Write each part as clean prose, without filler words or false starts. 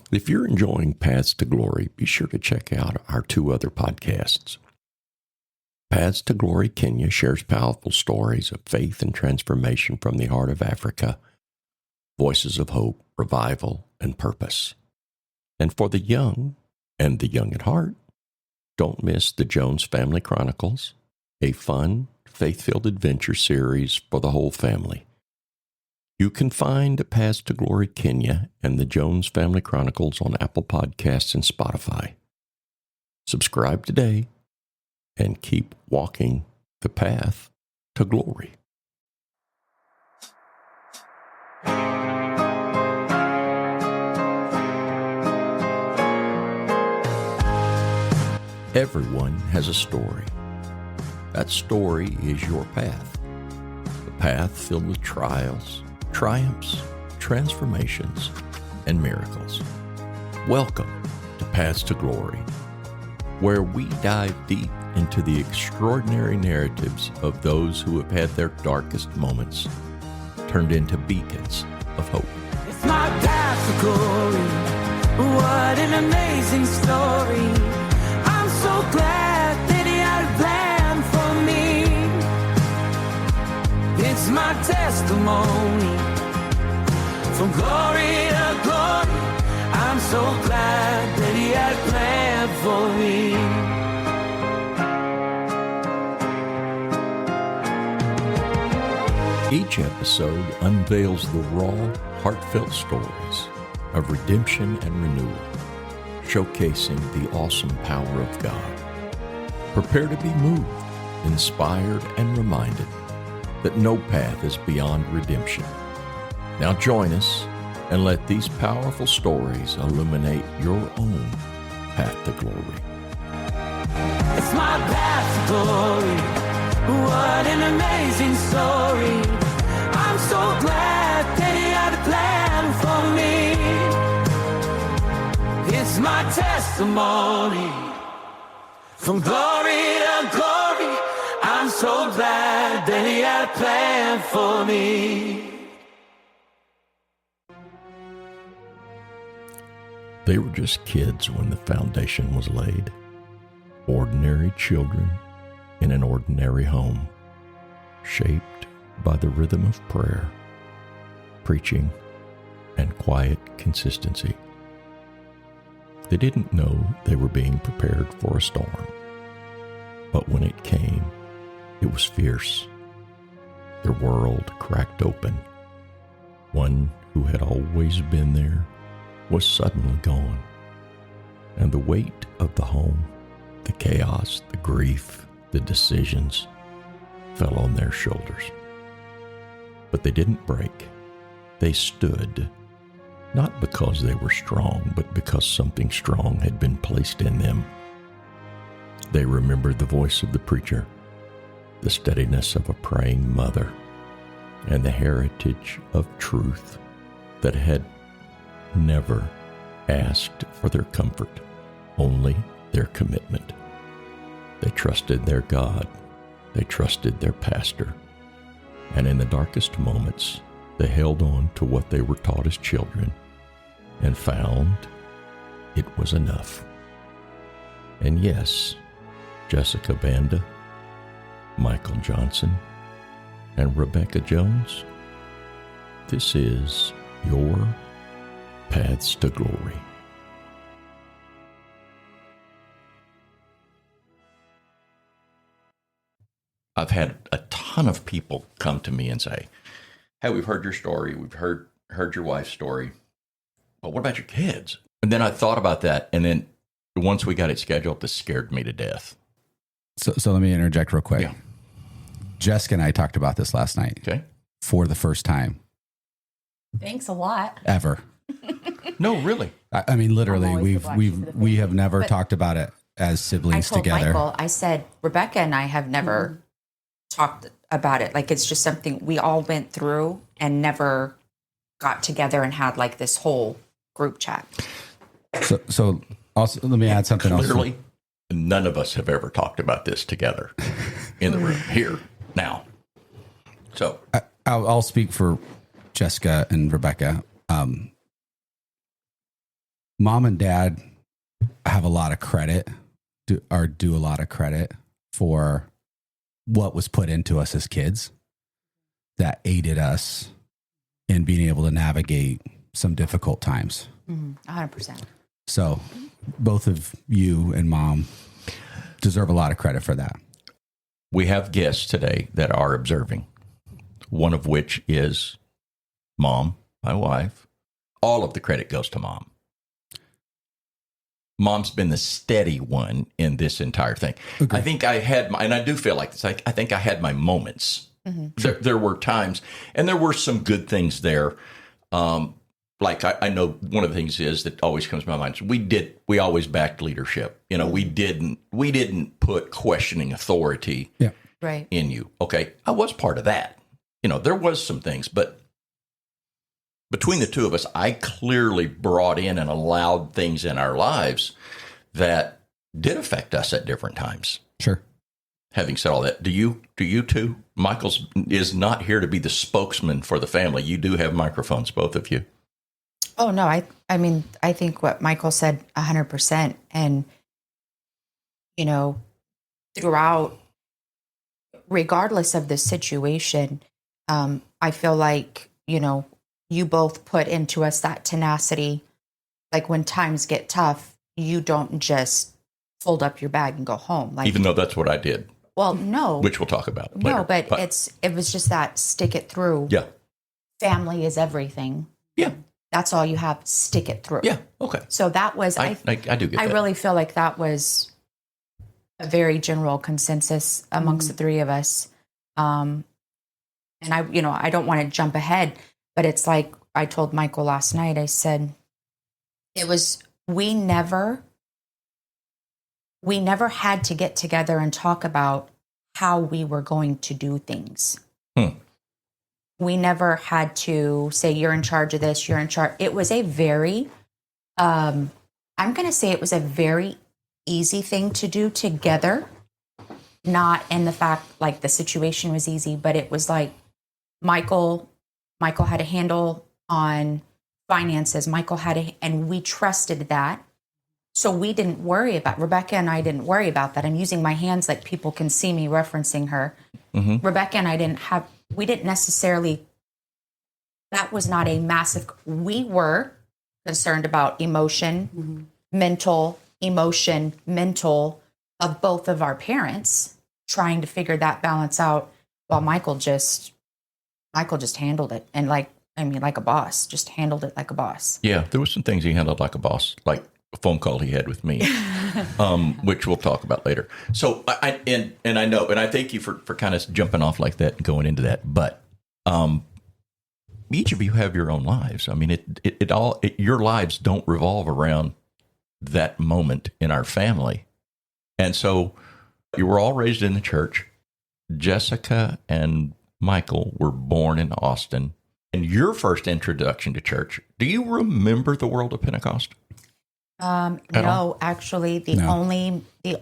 If you're enjoying Paths to Glory, be sure to check out our two other podcasts. Paths to Glory Kenya shares powerful stories of faith and transformation from the heart of Africa, voices of hope, revival, and purpose. And for the young and the young at heart, don't miss the Jones Family Chronicles, a fun, faith-filled adventure series for the whole family. You can find Paths to Glory Kenya and the Jones Family Chronicles on Apple Podcasts and Spotify. Subscribe today and keep walking the path to glory. Everyone has a story. That story is your path. A path filled with trials, triumphs, transformations, and miracles. Welcome to Paths to Glory, where we dive deep into the extraordinary narratives of those who have had their darkest moments turned into beacons of hope. It's my path to glory. What an amazing story. I'm so glad that he had a plan for me. It's my testimony. From glory to glory, I'm so glad that he had a plan for me. Each episode unveils the raw, heartfelt stories of redemption and renewal, showcasing the awesome power of God. Prepare to be moved, inspired, and reminded that no path is beyond redemption. Now join us and let these powerful stories illuminate your own path to glory. It's my path to glory. What an amazing story. I'm so glad that he had a plan for me. It's my testimony. From glory to glory, I'm so glad that he had a plan for me. They were just kids when the foundation was laid. Ordinary children in an ordinary home, shaped by the rhythm of prayer, preaching, and quiet consistency. They didn't know they were being prepared for a storm, but when it came, it was fierce. Their world cracked open. One who had always been there was suddenly gone, and the weight of the home, the chaos, the grief, the decisions fell on their shoulders. But they didn't break. They stood, not because they were strong, but because something strong had been placed in them. They remembered the voice of the preacher, the steadiness of a praying mother, and the heritage of truth that had never asked for their comfort, only their commitment. They trusted their God. They trusted their pastor. And in the darkest moments, they held on to what they were taught as children and found it was enough. And yes, Jessica Banda, Michael Johnson, and Rebecca Jones, this is your Paths to Glory. I've had a ton of people come to me and say, hey, we've heard your story. We've heard your wife's story. But what about your kids? And then I thought about that. And then once we got it scheduled, this scared me to death. So let me interject real quick. Yeah. Jessica and I talked about this last night. Okay. For the first time. Thanks a lot. Ever. No, really. I mean, literally, I'm always the black sheep of the we have family. never But talked about it as siblings I told together. Michael, I said, Rebecca and I have never talked about it. Like, it's just something we all went through and never got together and had like this whole group chat. So also, let me add something else. Clearly, none of us have ever talked about this together in the room here now. So I'll speak for Jessica and Rebecca. Mom and dad have a lot of credit, do a lot of credit for what was put into us as kids that aided us in being able to navigate some difficult times. 100%. So both of you and Mom deserve a lot of credit for that. We have guests today that are observing, one of which is Mom, my wife. All of the credit goes to Mom. Mom's been the steady one in this entire thing. Okay. I think I had and I do feel like this, I think I had my moments. There were times, and there were some good things there. Like I know one of the things is that always comes to my mind is we always backed leadership. You know, we didn't put questioning authority in you. Okay. I was part of that. You know, there was some things, but between the two of us, I clearly brought in and allowed things in our lives that did affect us at different times. Sure. Having said all that, do you too? Michael's is not here to be the spokesman for the family. You do have microphones, both of you. Oh, no. I mean, I think what Michael said 100%. And, you know, throughout, regardless of the situation, I feel like, you know, you both put into us that tenacity. Like when times get tough, you don't just fold up your bag and go home. Like, even though that's what I did. Well, no. Which we'll talk about later. No, but it was just that stick it through. Yeah. Family is everything. Yeah. That's all you have. Stick it through. Yeah. Okay. So that was, I do get that. I really feel like that was a very general consensus amongst the three of us. And I don't want to jump ahead, but it's like I told Michael last night, I said, we never had to get together and talk about how we were going to do things. We never had to say, you're in charge of this, you're in charge. It was a very, I'm going to say it was a very easy thing to do together. Not in the fact like the situation was easy, but it was like Michael had a handle on finances. And we trusted that. So we didn't worry about, Rebecca and I didn't worry about that. I'm using my hands like people can see me referencing her. Rebecca and I we didn't necessarily, that was not a massive, we were concerned about mental of both of our parents, trying to figure that balance out while Michael just handled it. And like a boss, just handled it like a boss. Yeah. There was some things he handled like a boss, like a phone call he had with me, which we'll talk about later. So I know, and I thank you for kind of jumping off like that and going into that. But each of you have your own lives. I mean, your lives don't revolve around that moment in our family. And so you were all raised in the church. Jessica and Michael were born in Austin. And your first introduction to church, do you remember the world of Pentecost? No, actually, the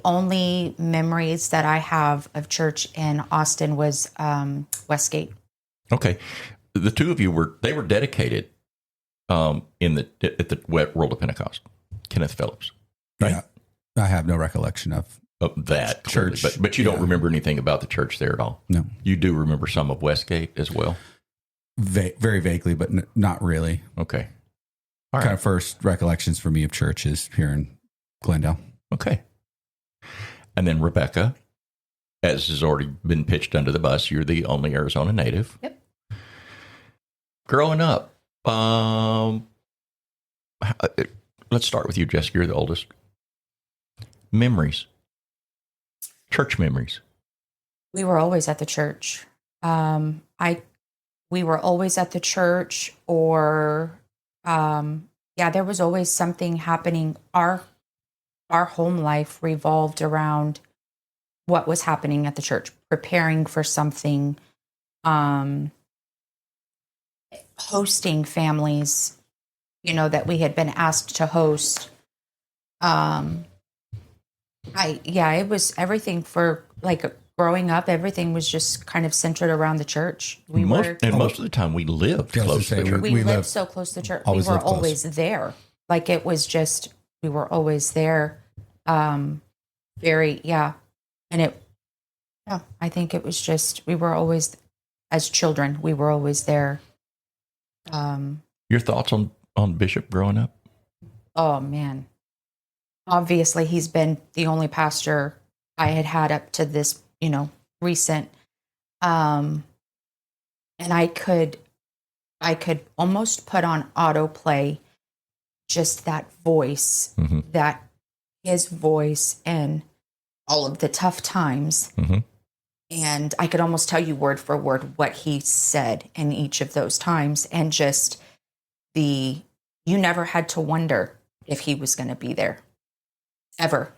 only memories that I have of church in Austin was Westgate. Okay, the two of you were dedicated at the world of Pentecost. Kenneth Phillips, right? Yeah, I have no recollection of that church, clearly, but you don't remember anything about the church there at all. No, you do remember some of Westgate as well, very vaguely, but not really. Okay. All right. Kind of first recollections for me of church is here in Glendale. Okay. And then Rebecca, as has already been pitched under the bus, you're the only Arizona native. Yep. Growing up, let's start with you, Jessica. You're the oldest. Memories. Church memories. We were always at the church. We were always at the church, or there was always something happening. Our home life revolved around what was happening at the church, preparing for something, hosting families, that we had been asked to host. It was everything for like growing up. Everything was just kind of centered around the church. Most of the time we lived close to the church. We lived so close to the church. We were always there. Like it was just, we were always there. Very, yeah. And yeah, I think it was just, we were always, as children, we were always there. Your thoughts on Bishop growing up? Oh man. Obviously he's been the only pastor I had up to this, recent. And I could almost put on autoplay just that voice, that his voice and all of the tough times. And I could almost tell you word for word what he said in each of those times. And just you never had to wonder if he was going to be there ever.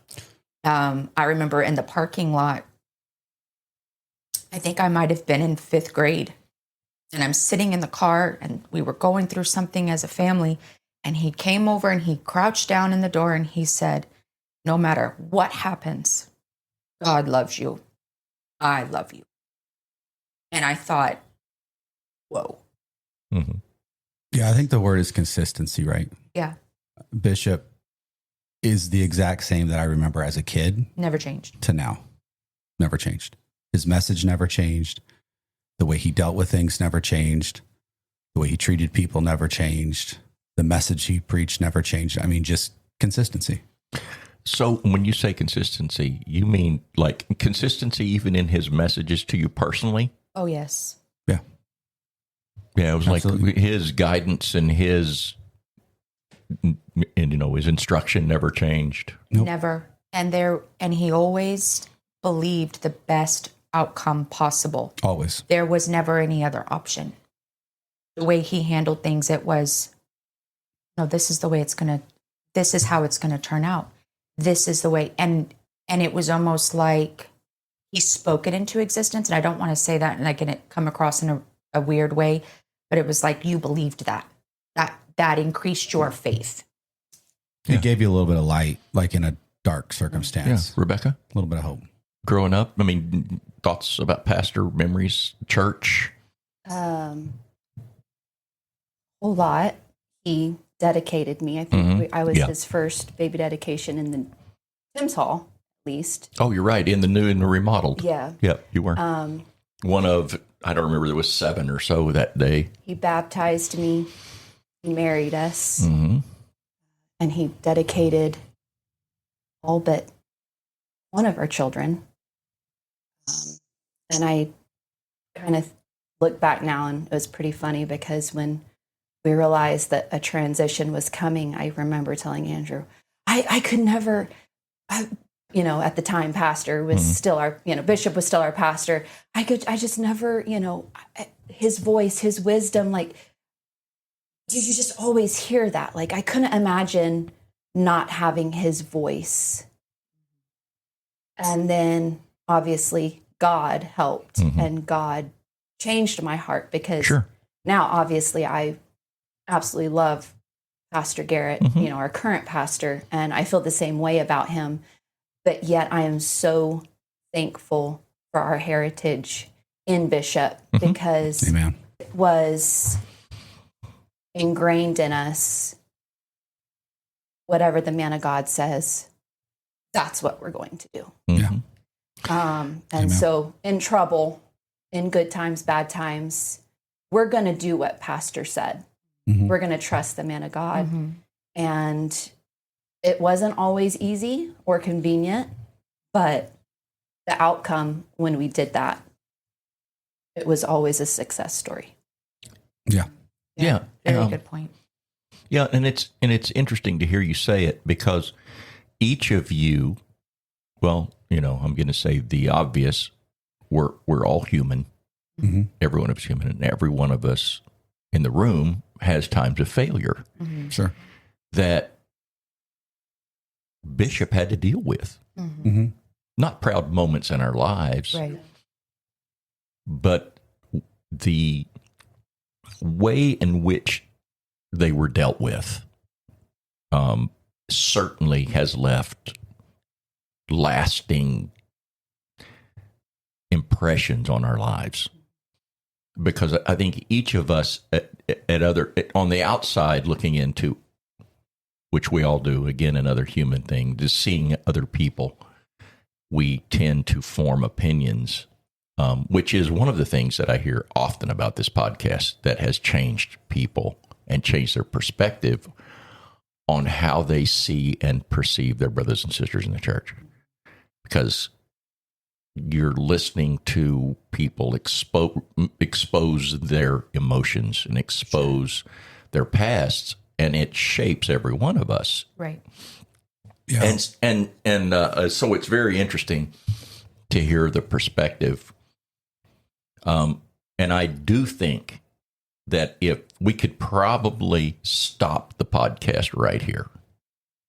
I remember in the parking lot, I think I might have been in 5th grade, and I'm sitting in the car and we were going through something as a family, and he came over and he crouched down in the door and he said, no matter what happens, God loves you. I love you. And I thought, whoa. Yeah, I think the word is consistency, right? Yeah. Bishop is the exact same that I remember as a kid. Never changed. To now. Never changed. His message never changed. The way he dealt with things never changed. The way he treated people never changed. The message he preached never changed. I mean, just consistency. So when you say consistency, you mean like consistency even in his messages to you personally? Oh, yes. Yeah. Yeah, it was Absolutely. like his guidance and his instruction never changed. Nope. Never. And he always believed the best outcome possible. Always. There was never any other option. The way he handled things, it was, no, this is how it's going to turn out. This is the way. And it was almost like he spoke it into existence. And I don't want to say that and I can come across in a weird way, but it was like, you believed that increased your faith. It gave you a little bit of light, like in a dark circumstance. Yeah. Rebecca? A little bit of hope. Growing up, I mean, thoughts about pastor, memories, church? A whole lot. He dedicated me. I think I was his first baby dedication in the Tim's Hall, at least. Oh, you're right. In the new and the remodeled. Yeah. Yep, you were. One of, I don't remember, there was 7 or so that day. He baptized me. He married us. And he dedicated all but one of our children. And I kind of look back now, and it was pretty funny because when we realized that a transition was coming, I remember telling Andrew, I could never, at the time, pastor was still our, bishop was still our pastor. I just never, his voice, his wisdom, like, you just always hear that. Like, I couldn't imagine not having his voice. And then obviously God helped and God changed my heart because now obviously I absolutely love Pastor Garrett, our current pastor, and I feel the same way about him. But yet I am so thankful for our heritage in Bishop because Amen. It was ingrained in us. Whatever the man of God says, that's what we're going to do. Yeah. And Amen. so in trouble, in good times, bad times, we're going to do what Pastor said. We're going to trust the man of God. And it wasn't always easy or convenient, but the outcome when we did that, it was always a success story. Yeah. Yeah. Very good point. Yeah, and it's interesting to hear you say it because each of you, well, I'm going to say the obvious, we're all human. Every one of us is human, and every one of us in the room has times of failure Sure. that Bishop had to deal with. Not proud moments in our lives, Right. but the way in which they were dealt with certainly has left lasting impressions on our lives. Because I think each of us on the outside looking into which we all do, again, another human thing, just seeing other people, we tend to form opinions, which is one of the things that I hear often about this podcast that has changed people and changed their perspective on how they see and perceive their brothers and sisters in the church. Because you're listening to people expose their emotions and expose their pasts, and it shapes every one of us. Right. Yeah. So it's very interesting to hear the perspective. And I do think that if we could probably stop the podcast right here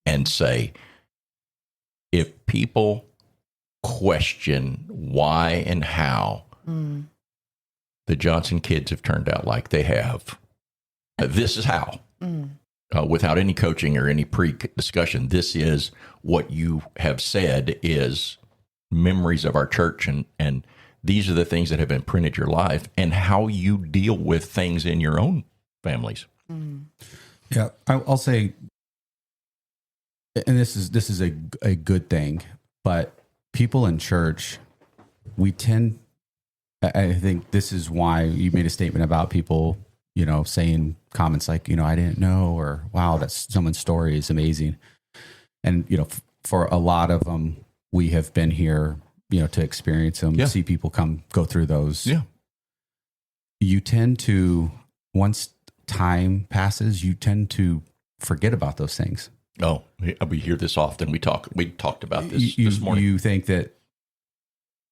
and say, if people question why and how the Johnson kids have turned out like they have, this is how. Without any coaching or any pre-discussion, this is what you have said is memories of our church, and these are the things that have imprinted your life and how you deal with things in your own families. Yeah, I'll say, and this is a good thing, but people in church, we tend, I think this is why you made a statement about people, saying comments like, I didn't know, or wow, that's someone's story is amazing. And, for a lot of them, we have been here, to experience them, see people go through those. Yeah. You tend to, once time passes, you tend to forget about those things. Oh, we hear this often. We talked about this morning. You think that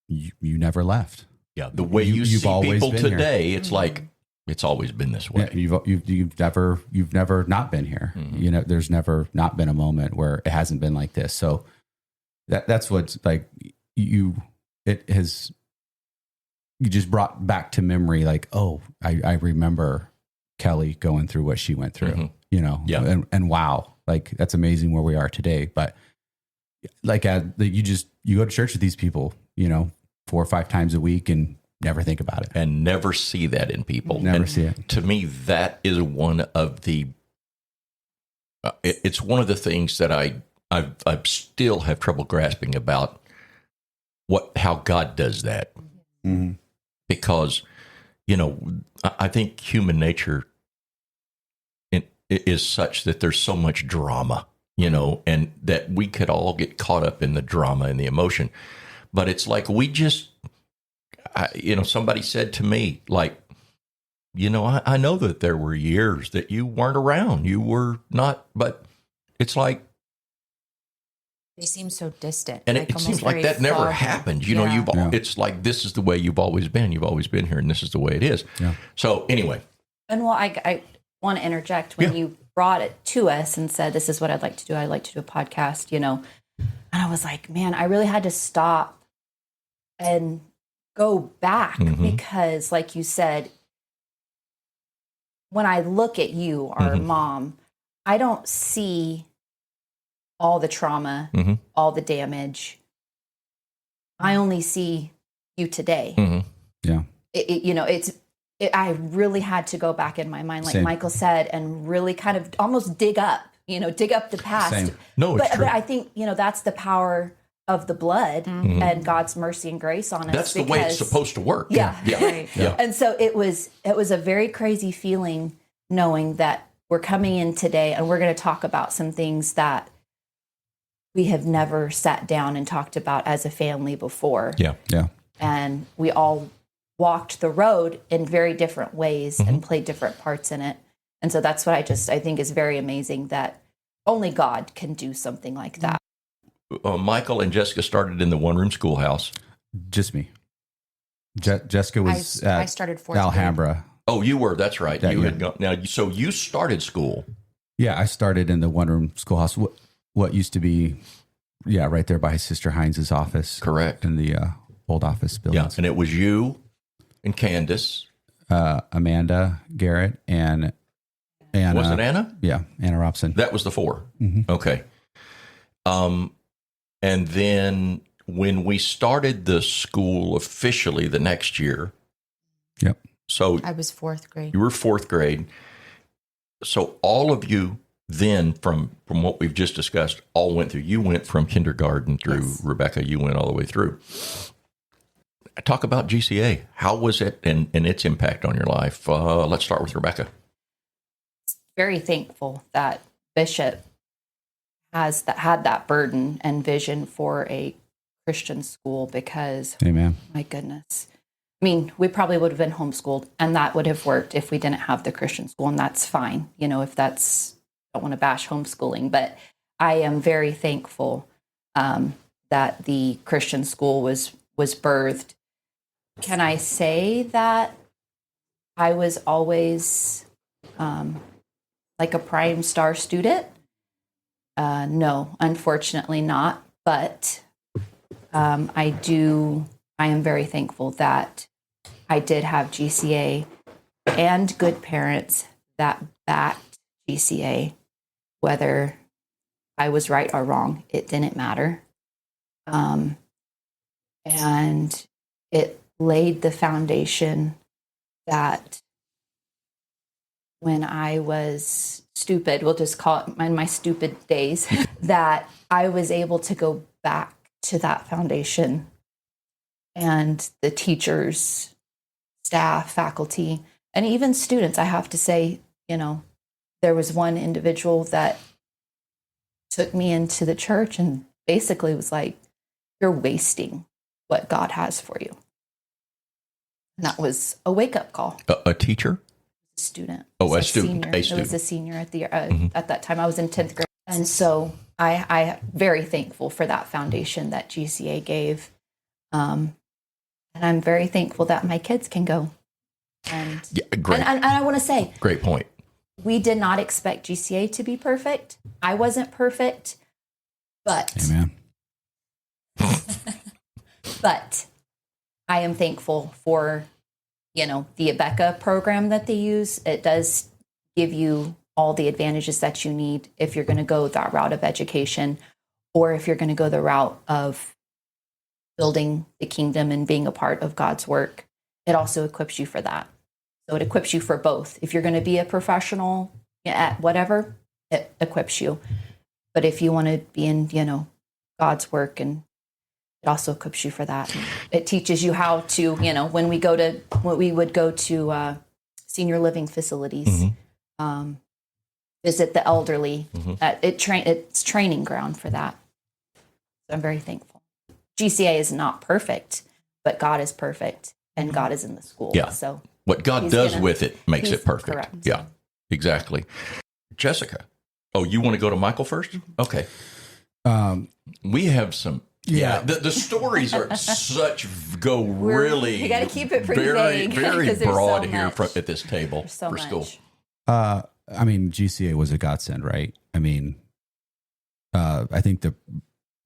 you never left. Yeah. The way you've see always people been today, here. it's like, it's always been this way. Yeah, you've never not been here. There's never not been a moment where it hasn't been like this. So that's what's like you just brought back to memory, like, oh, I remember Kelly going through what she went through, and wow, like that's amazing where we are today. But like, you go to church with these people, 4 or 5 times a week and never think about it, and never see that in people. See it. To me, that is one of the. It's one of the things that I still have trouble grasping about how God does that, because I think human nature is such that there's so much drama, and that we could all get caught up in the drama and the emotion, but it's like we just. Somebody said to me, like, I know that there were years that you weren't around. You were not, but it's like. They seem so distant. And it seems like that never happened. It's like, this is the way you've always been. You've always been here, and this is the way it is. Yeah. So anyway. And I want to interject when you brought it to us and said, this is what I'd like to do. I'd like to do a podcast, and I was like, man, I really had to stop and go back because, like you said, when I look at you, our mom, I don't see all the trauma, all the damage. I only see you today. Yeah. I really had to go back in my mind, like Same. Michael said, and really kind of almost dig up the past. Same. No, it's true. But I think, that's the power of the blood and God's mercy and grace on us. That's the way it's supposed to work. Yeah. Right. Yeah. And so it was a very crazy feeling knowing that we're coming in today and we're going to talk about some things that we have never sat down and talked about as a family before. Yeah. Yeah. And we all walked the road in very different ways and played different parts in it. And so that's what I think is very amazing, that only God can do something like that. Michael and Jessica started in the one-room schoolhouse. Just me. Jessica was I started fourth Alhambra. grade. Oh, you were. That's right. That You year. had gone. Now, so you started school. Yeah, I started in the one-room schoolhouse. What used to be, right there by Sister Hines' office. Correct. In the old office building. Yeah, and it was you and Candace. Amanda, Garrett, and Anna. Was it Anna? Yeah, Anna Robson. That was the 4. Okay. And then when we started the school officially the next year. Yep. So I was fourth grade. you were 4th grade. So all of you then from what we've just discussed, all went through. You went from kindergarten through, Yes. Rebecca, you went all the way through. Talk about GCA. How was it and its impact on your life? Let's start with Rebecca. Very thankful that Bishop had that burden and vision for a Christian school, because Amen. my goodness. I mean, we probably would have been homeschooled, and that would have worked if we didn't have the Christian school, and that's fine. If that's, I don't want to bash homeschooling, but I am very thankful that the Christian school was birthed. Can I say that I was always like a prime star student? No, unfortunately not. But I am very thankful that I did have GCA and good parents that backed GCA, whether I was right or wrong, it didn't matter. And it laid the foundation that when I was stupid, we'll just call it in my stupid days, that I was able to go back to that foundation. And the teachers, staff, faculty, and even students, I have to say, there was one individual that took me into the church and basically was like, you're wasting what God has for you. And that was a wake-up call. A teacher? A student. Oh, It a was student. Senior. A It student. was a senior at that time. I was in 10th grade. And so I very thankful for that foundation that GCA gave. And I'm very thankful that my kids can go. And Yeah, great. and I want to say, Great point. we did not expect GCA to be perfect. I wasn't perfect, but Amen. but I am thankful for, the Abeka program that they use. It does give you all the advantages that you need if you're going to go that route of education, or if you're going to go the route of building the kingdom and being a part of God's work. It also equips you for that. So it equips you for both. If you're going to be a professional at whatever, it equips you. But if you want to be in, God's work, and it also equips you for that. It teaches you how to, when we would go to senior living facilities, visit the elderly. It's training ground for that. So I'm very thankful. GCA is not perfect, but God is perfect, and God is in the school. Yeah. So What God He's does gonna- with it makes it perfect. correct. Yeah, exactly. Jessica. Oh, you want to go to Michael first? Okay. We have some. Yeah, the stories are really. You got to keep it pretty very, vague, very 'cause there's broad so here much. at this table There's so for much. school. I mean, GCA was a godsend, right? I mean, I think the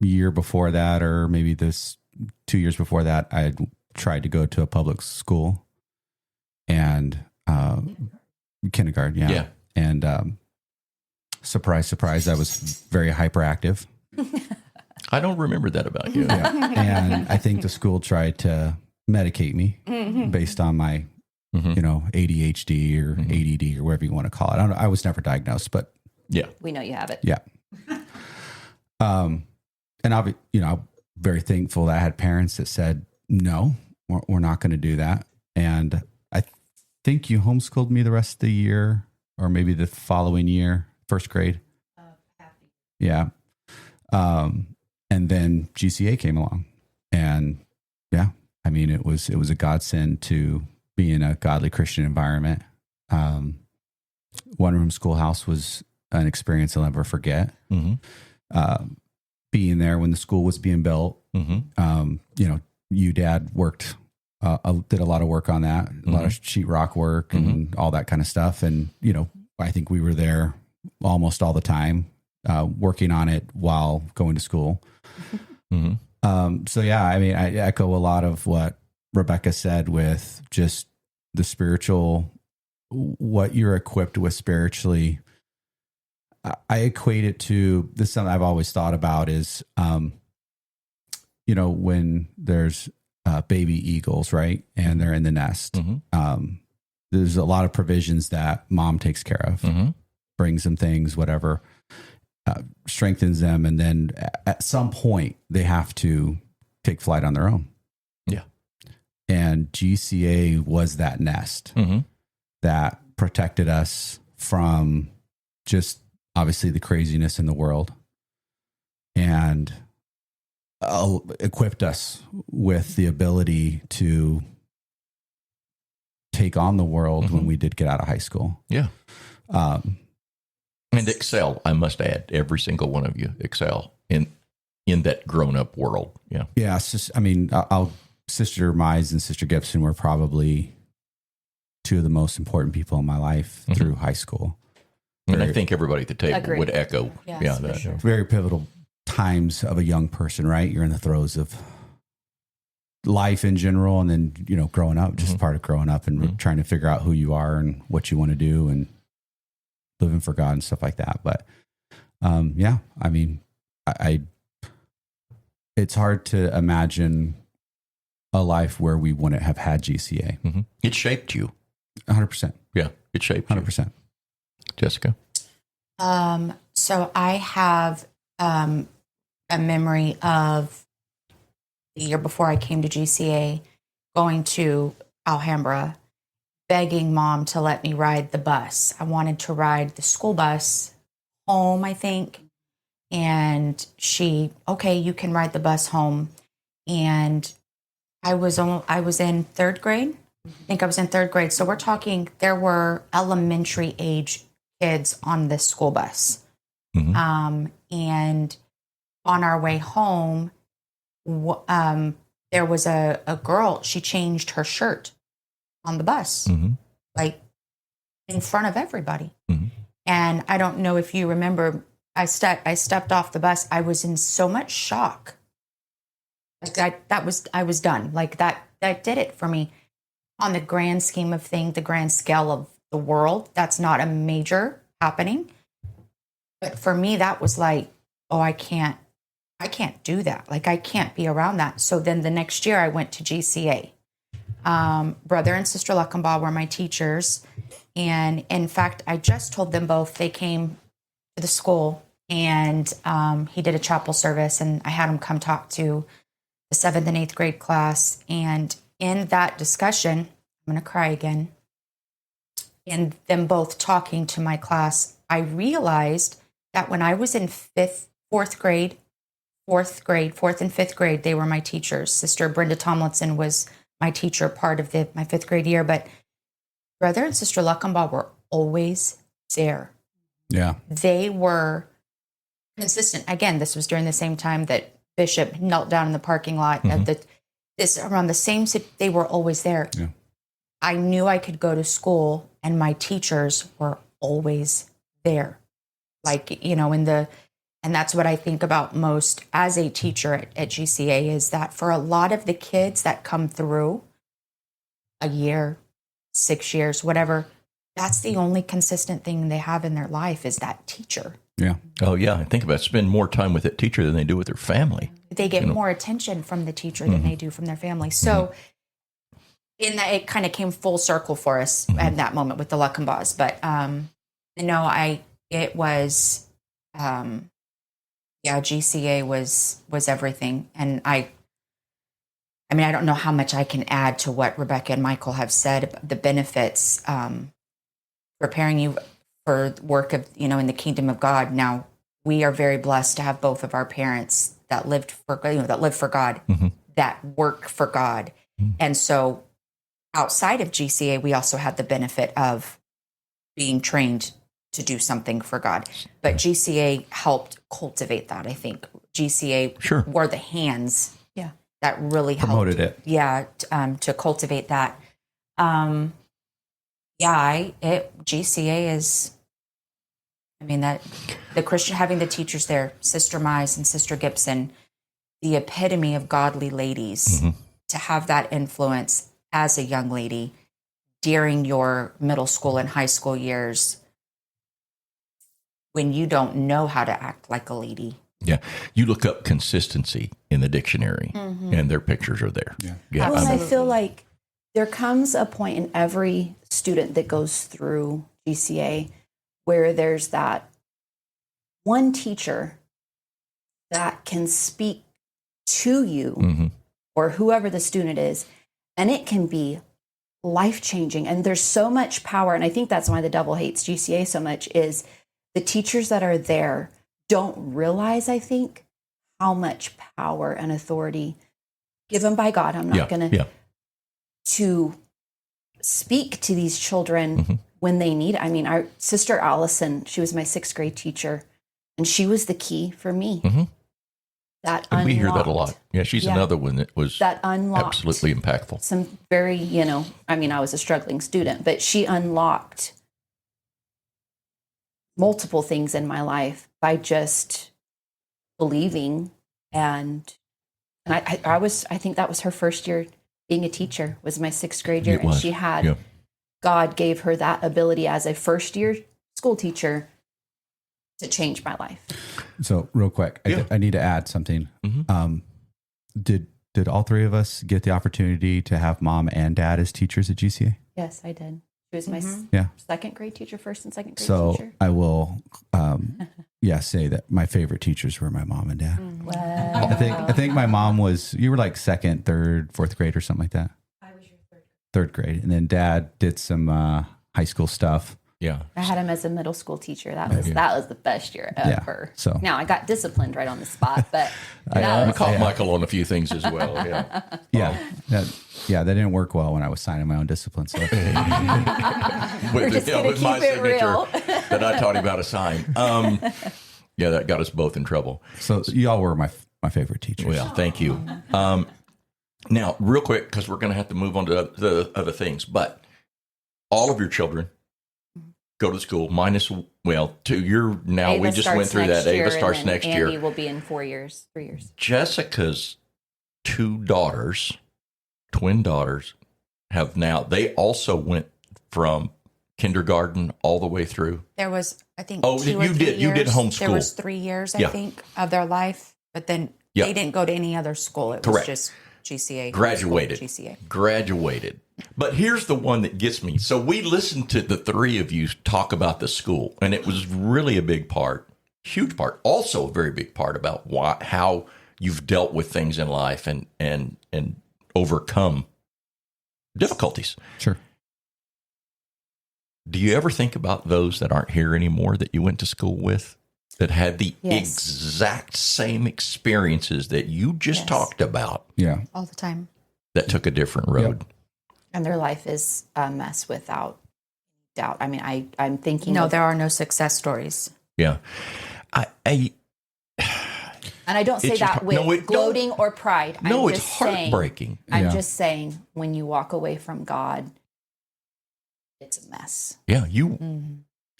year before that, or maybe 2 years before that, I had tried to go to a public school and kindergarten. Yeah. Yeah. And surprise, surprise, I was very hyperactive. I don't remember that about you. Yeah. And I think the school tried to medicate me based on my, ADHD or ADD or whatever you want to call it. I was never diagnosed, but Yeah. We know you have it. yeah. And I'm very thankful that I had parents that said, no, we're not going to do that. And I think you homeschooled me the rest of the year, or maybe the following year, first grade. Yeah. And then GCA came along, and yeah, I mean, it was a godsend to be in a godly Christian environment. One room schoolhouse was an experience I'll never forget. Being there when the school was being built, you dad worked, did a lot of work on that, a lot of sheetrock work and all that kind of stuff. And, I think we were there almost all the time, working on it while going to school. So yeah, I mean, I echo a lot of what Rebecca said with just the spiritual, what you're equipped with spiritually. I equate it to this. Something I've always thought about is, when there's baby eagles, right, and they're in the nest. There's a lot of provisions that mom takes care of, brings them things, whatever, strengthens them. And then at some point they have to take flight on their own. Yeah. And GCA was that nest that protected us from just obviously the craziness in the world, and equipped us with the ability to take on the world when we did get out of high school. Yeah. And excel, I must add, every single one of you excel in that grown-up world. Yeah. Yeah. It's just, I mean, Sister Mize and Sister Gibson were probably two of the most important people in my life through high school. And I think everybody at the table would echo. Yes, for sure. Very pivotal times of a young person, right? You're in the throes of life in general, and then, you know, growing up, just part of growing up and trying to figure out who you are and what you want to do and living for God and stuff like that. But yeah, I mean, I it's hard to imagine a life where we wouldn't have had GCA. It shaped you. 100%. Yeah, it shaped 100%. you. Jessica? So I have a memory of the year before I came to GCA, going to Alhambra, begging Mom to let me ride the bus. I wanted to ride the school bus home, I think. And she, okay, you can ride the bus home. And I was in third grade. I think I was in third grade. So we're talking, there were elementary age kids on this school bus. And on our way home, there was a girl, she changed her shirt on the bus, like in front of everybody. And I don't know if you remember, I stepped off the bus. I was in so much shock. Like I was done. Like that did it for me. On the grand scheme of things, the grand scale of the world, that's not a major happening. But for me, that was like, oh, I can't do that. Like I can't be around that. So then the next year I went to GCA. Brother and Sister Luckenbaugh were my teachers. And in fact, I just told them both, they came to the school and he did a chapel service, and I had him come talk to the 7th and 8th grade class. And in that discussion, I'm going to cry again, in them both talking to my class, I realized that when I was in fourth and 5th grade, they were my teachers. Sister Brenda Tomlinson was my teacher part of my 5th grade year, but Brother and Sister Luckenbaugh were always there. Yeah. They were consistent. Again, this was during the same time that Bishop knelt down in the parking lot. Around the same, they were always there. Yeah. I knew I could go to school and my teachers were always there. Like, you know, and that's what I think about most as a teacher at GCA, is that for a lot of the kids that come through a year, 6 years, whatever, that's the only consistent thing they have in their life is that teacher. Yeah. Oh, yeah. I think about it. Spend more time with that teacher than they do with their family. They get more attention from the teacher than they do from their family. So in that, it kind of came full circle for us at that moment with the Luckenbaughs. But, GCA was everything. And I mean, I don't know how much I can add to what Rebecca and Michael have said about the benefits, preparing you for work of, in the kingdom of God. Now, we are very blessed to have both of our parents that lived for God, that work for God. And so outside of GCA, we also had the benefit of being trained to do something for God. But GCA helped cultivate that, I think. GCA were the hands that really promoted helped. It. Yeah, to cultivate that. GCA is, that the Christian, having the teachers there, Sister Mize and Sister Gibson, the epitome of godly ladies, to have that influence as a young lady during your middle school and high school years, when you don't know how to act like a lady. Yeah. You look up consistency in the dictionary and their pictures are there. Yeah. Well, I feel like there comes a point in every student that goes through GCA where there's that one teacher that can speak to you or whoever the student is, and it can be life-changing. And there's so much power, and I think that's why the devil hates GCA so much, is the teachers that are there don't realize, I think, how much power and authority given by God. I'm not going to speak to these children when they need it. I mean, our sister Allison, she was my 6th grade teacher, and she was the key for me. That and we hear that a lot. Yeah, she's another one that was absolutely impactful. Some very, I mean, I was a struggling student, but she unlocked multiple things in my life by just believing. And I think that was her first year being a teacher, was my 6th grade year. And she had, God gave her that ability as a first year school teacher to change my life. So real quick, I need to add something. Did all three of us get the opportunity to have mom and dad as teachers at GCA? Yes, I did. She was my 2nd grade teacher, 1st and 2nd grade so teacher. I will, say that my favorite teachers were my mom and dad. Wow. I think my mom was, you were like 2nd, 3rd, 4th grade or something like that. I was your 3rd grade. And then dad did some high school stuff. Yeah. I had him as a middle school teacher. That was the best year ever. Yeah, so now I got disciplined right on the spot, but I caught Michael on a few things as well. That didn't work well when I was signing my own discipline. So we're just gonna with keep my it signature real. that I taught him how to sign. That got us both in trouble. So y'all were my favorite teachers. Well, thank you. Now, real quick, because we're going to have to move on to the other things, but all of your children go to school minus, 2 year now. Ava we just went through that. Ava starts next year. Andy will be in 4 years, 3 years. Jessica's 2 daughters, twin daughters, have now, they also went from kindergarten all the way through. There was, I think, you did homeschool. There was 3 years, I think, of their life, but then they didn't go to any other school. It was just GCA. Graduated. But here's the one that gets me. So we listened to the 3 of you talk about the school, and it was really a big part, huge part, also a very big part about how you've dealt with things in life and overcome difficulties. Sure. Do you ever think about those that aren't here anymore that you went to school with, that had the exact same experiences that you just talked about? Yeah. All the time. That took a different road. Yep. And their life is a mess without doubt. I mean, I'm thinking. No, there are no success stories. Yeah. And I don't say that with gloating or pride. It's heartbreaking. I'm just saying, when you walk away from God, it's a mess. Yeah,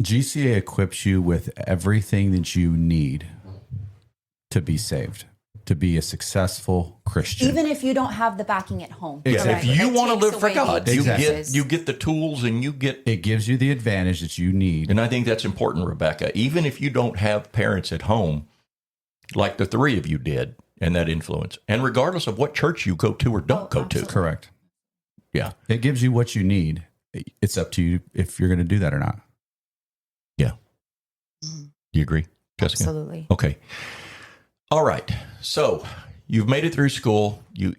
GCA equips you with everything that you need to be saved, to be a successful Christian. Even if you don't have the backing at home. Yeah, if you want to live for God, you get the tools and it gives you the advantage that you need. And I think that's important, Rebecca. Even if you don't have parents at home, like the 3 of you did, and that influence, and regardless of what church you go to or don't go to. Correct. Yeah. It gives you what you need. It's up to you if you're going to do that or not. Yeah. Do you agree, Jessica? Absolutely. Okay. All right. So you've made it through school. You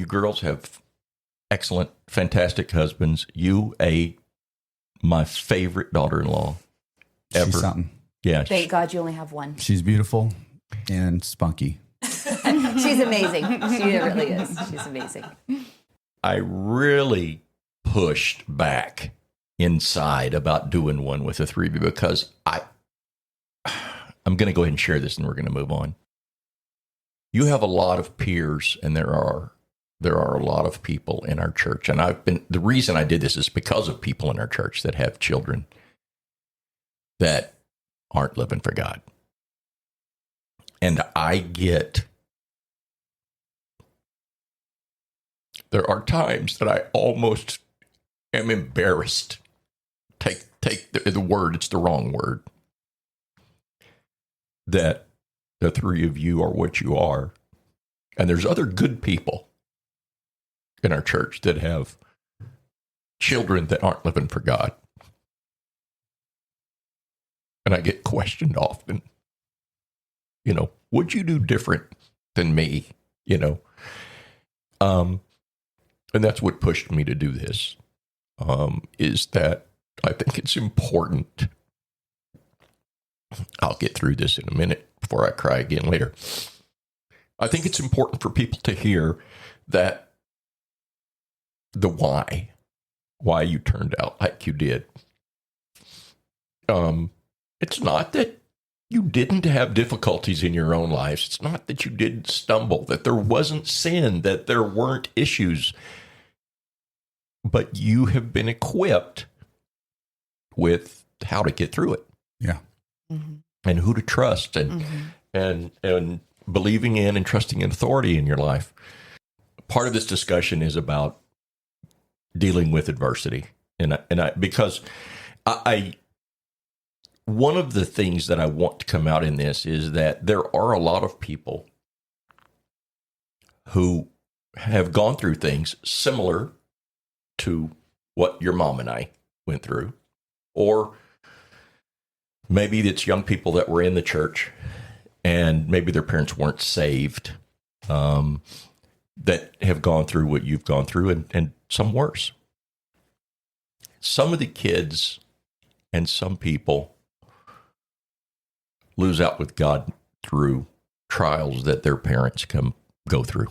girls have excellent, fantastic husbands. My favorite daughter-in-law ever. She's something. Yeah. Thank God you only have one. She's beautiful and spunky. She's amazing. She really is. She's amazing. I really pushed back inside about doing one with the 3 of you because I'm going to go ahead and share this and we're going to move on. You have a lot of peers, and there are a lot of people in our church. And the reason I did this is because of people in our church that have children that aren't living for God. And there are times that I almost am embarrassed. Take the word, it's the wrong word. That the 3 of you are what you are. And there's other good people in our church that have children that aren't living for God. and I get questioned often. Would you do different than me? And that's what pushed me to do this. Is that I think it's important. I'll get through this in a minute before I cry again later. I think it's important for people to hear that the why you turned out like you did. It's not that you didn't have difficulties in your own lives. It's not that you didn't stumble, that there wasn't sin, that there weren't issues. But you have been equipped with how to get through it. Yeah. Mm-hmm. And who to trust and believing in and trusting in authority in your life. Part of this discussion is about dealing with adversity. Because one of the things that I want to come out in this is that there are a lot of people who have gone through things similar to what your mom and I went through, or maybe it's young people that were in the church and maybe their parents weren't saved, that have gone through what you've gone through, and some worse. Some of the kids and some people lose out with God through trials that their parents go through.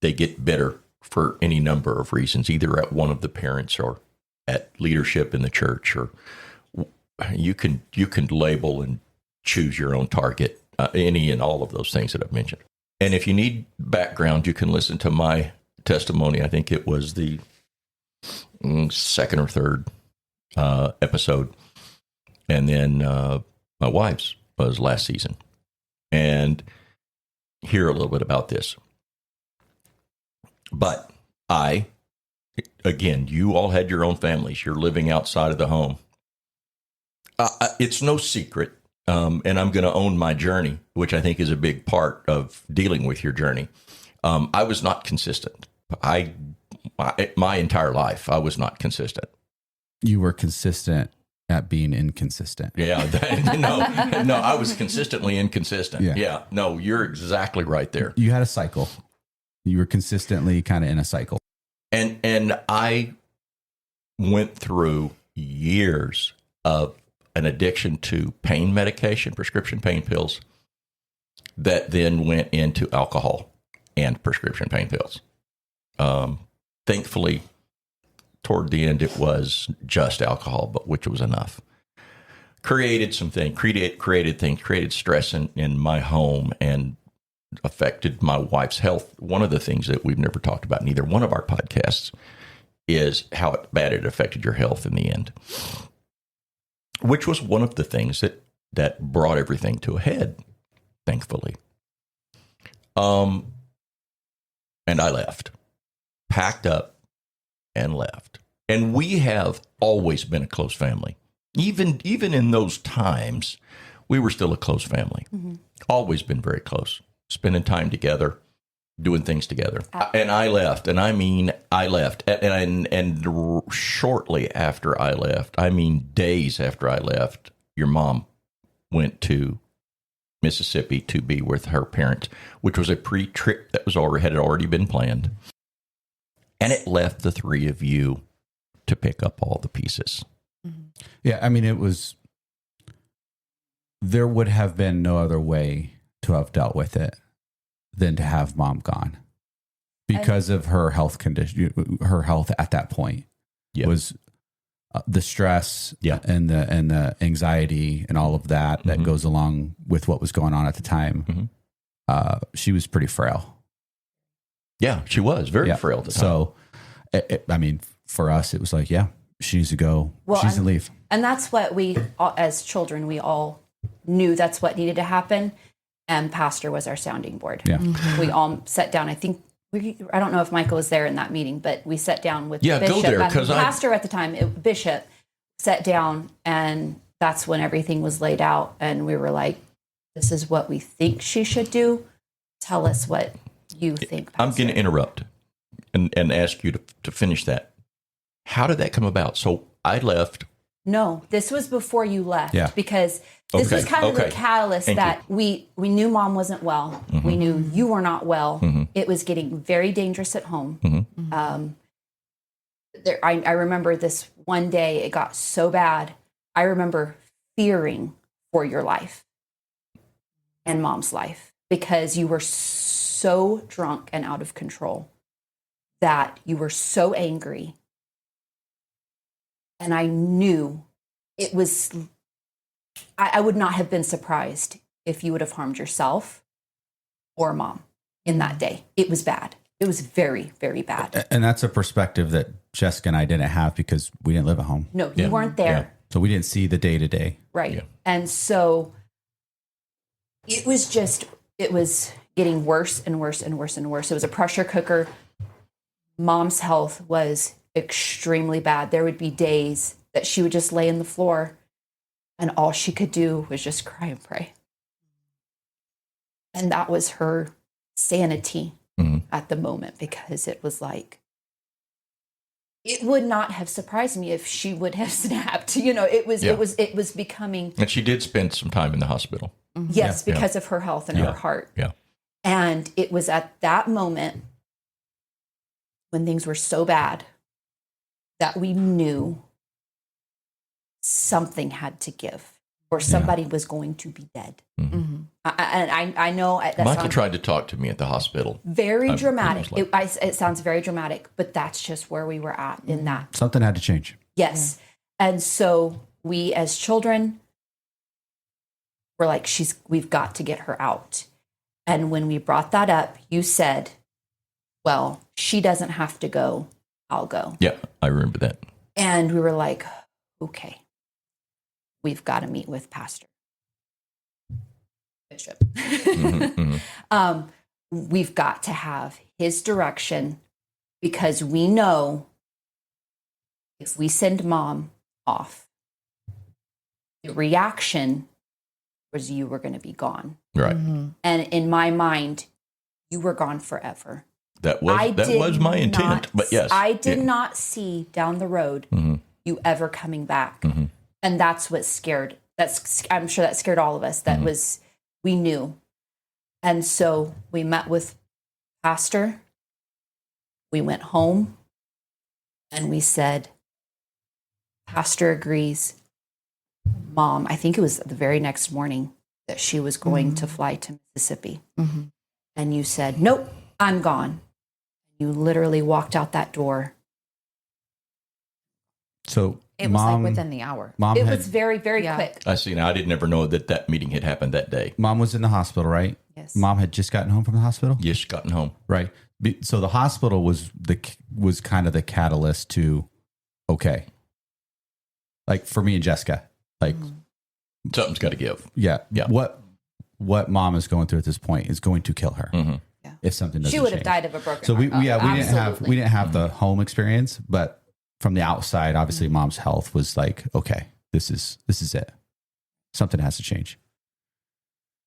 They get bitter for any number of reasons, either at one of the parents or at leadership in the church, or you can label and choose your own target, any and all of those things that I've mentioned. And if you need background, you can listen to my testimony. I think it was the second or third episode. And then my wife's was last season. And hear a little bit about this. But again, you all had your own families. You're living outside of the home. It's no secret, and I'm going to own my journey, which I think is a big part of dealing with your journey. I was not consistent. My entire life, I was not consistent. You were consistent at being inconsistent. Yeah. No, I was consistently inconsistent. Yeah. No, you're exactly right there. You had a cycle. You were consistently kind of in a cycle. And I went through years of an addiction to pain medication, prescription pain pills, that then went into alcohol and prescription pain pills. Thankfully, toward the end, it was just alcohol, but which was enough. Created stress in my home and affected my wife's health. One of the things that we've never talked about in either one of our podcasts is how bad it affected your health in the end, which was one of the things that brought everything to a head, thankfully. And I left, packed up and left. And we have always been a close family. Even in those times, we were still a close family. Mm-hmm. Always been very close. Spending time together, doing things together. And I left, and I mean, I left. And shortly after I left, I mean, days after I left, your mom went to Mississippi to be with her parents, which was a pre-trip that had already been planned. And it left the three of you to pick up all the pieces. Mm-hmm. Yeah, I mean, there would have been no other way to have dealt with it than to have mom gone because of her health condition. Her health at that point was the stress and the anxiety and all of that that goes along with what was going on at the time. Mm-hmm. She was pretty frail. Yeah, she was very frail at the time. So, I mean, for us, it was like, she needs to go. She needs to leave. And that's what we, as children, we all knew that's what needed to happen. And pastor was our sounding board. Yeah. Mm-hmm. We all sat down. I think, I don't know if Michael was there in that meeting, but we sat down with Bishop. Go there, pastor at the time, Bishop, sat down, and that's when everything was laid out. And we were like, this is what we think she should do. Tell us what you think, pastor. I'm going to interrupt and ask you to finish that. How did that come about? So I left No, this was before you left. Yeah. Because this was kind of the Okay. catalyst Thank that we knew Mom wasn't well. We knew you were not well. It was getting very dangerous at home. I remember this one day, it got so bad. I remember fearing for your life and Mom's life because you were so drunk and out of control that you were so angry. And I knew it was, I would not have been surprised if you would have harmed yourself or Mom in that day. It was bad. It was very, very bad. And that's a perspective that Jessica and I didn't have because we didn't live at home. No, you weren't there. Yeah. So we didn't see the day to day. Right. Yeah. And so it was getting worse and worse and worse and worse. It was a pressure cooker. Mom's health was extremely bad. There would be days that she would just lay on the floor and all she could do was just cry and pray. And that was her sanity at the moment, because it was like, it would not have surprised me if she would have snapped. It was becoming. And she did spend some time in the hospital. Yes, because of her health and her heart. Yeah. And it was at that moment when things were so bad that we knew something had to give or somebody was going to be dead. I know that Michael sounds tried to talk to me at the hospital. very dramatic. it was It sounds very dramatic, but that's just where we were at in that. Something had to change. Yes. And so we as children were like, we've got to get her out. And when we brought that up, you said, well, she doesn't have to go. I'll go. Yeah, I remember that. And we were like, okay, we've got to meet with Pastor Bishop. We've got to have his direction, because we know if we send Mom off, the reaction was you were going to be gone. Right. And in my mind, you were gone forever. That was my intent. But yes. I did not see down the road you ever coming back. And that's what scared. I'm sure that scared all of us. That was, we knew. And so we met with Pastor. We went home and we said, Pastor agrees. Mom, I think it was the very next morning that she was going to fly to Mississippi. And you said, nope, I'm gone. You literally walked out that door. So It was like within the hour. It was very, very quick. I see. Now, I didn't ever know that meeting had happened that day. Mom was in the hospital, right? Yes. Mom had just gotten home from the hospital? Yes, gotten home. Right. So the hospital was kind of the catalyst to, okay. Like for me and Jessica, like Something's got to give. yeah. Yeah. What Mom is going through at this point is going to kill her. If something doesn't She would have change. died of a broken So we heart. didn't have the home experience, but from the outside, obviously Mom's health was like, okay, this is it. Something has to change.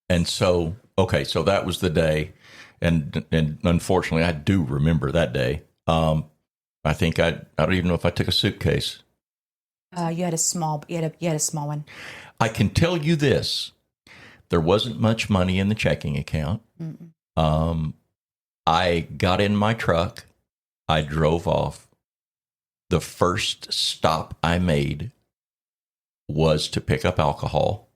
And so, okay, so that was the day. And unfortunately, I do remember that day. I think I don't even know if I took a suitcase. You had a small one. I can tell you this. There wasn't much money in the checking account. I got in my truck. I drove off. The first stop I made was to pick up alcohol.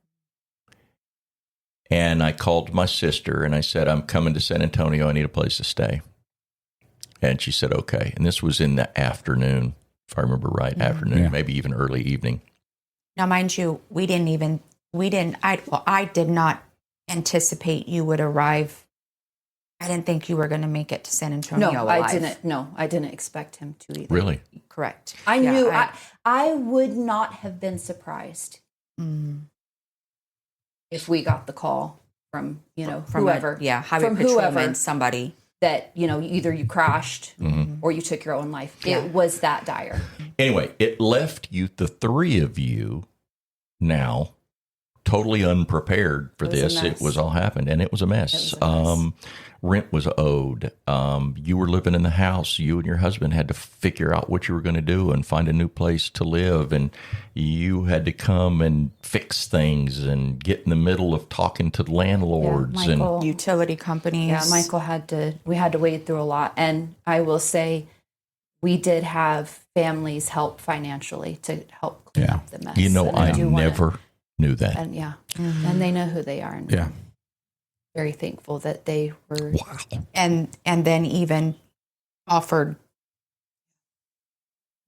And I called my sister and I said, I'm coming to San Antonio. I need a place to stay. And she said, okay. And this was in the afternoon, if I remember right, afternoon, maybe even early evening. Now, mind you, I did not anticipate you would arrive. I didn't think you were going to make it to San Antonio alive. I didn't expect him to either. Really? Correct. I knew I would not have been surprised if we got the call from whoever. Highway patrolman, somebody that either you crashed or you took your own life. Yeah. It was that dire. Anyway, it left you, the three of you, now totally unprepared for It was a this. It mess. was all happened, and it was a mess. It was a mess. Rent was owed. You were living in the house. You and your husband had to figure out what you were going to do and find a new place to live. And you had to come and fix things and get in the middle of talking to landlords and Michael, Utility companies. yeah, Michael we had to wade through a lot. And I will say, we did have families help financially to help clean up the mess. you know, And I do wanna- never knew that. And and they know who they are. And Yeah. very thankful that they were. Wow. and then even offered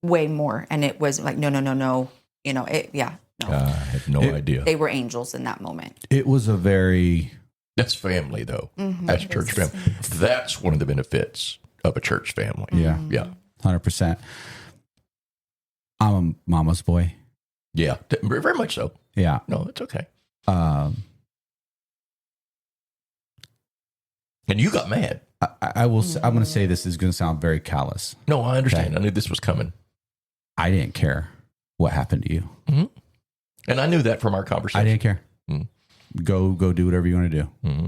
way more, and it was like no, you know, no. I had no idea. They were angels in that moment. It was a very, That's family, though. Mm-hmm. That's church family. That's one of the benefits of a church family. yeah, Yeah. 100%. I'm a mama's boy. Yeah. Very much so. Yeah. No, it's okay. Um, And you got mad. I will. I'm going to say this is going to sound very callous. No, I understand. Okay. I knew this was coming. I didn't care what happened to you. And I knew that from our I conversation. didn't care. Mm. Go do whatever you want to do. Mm-hmm.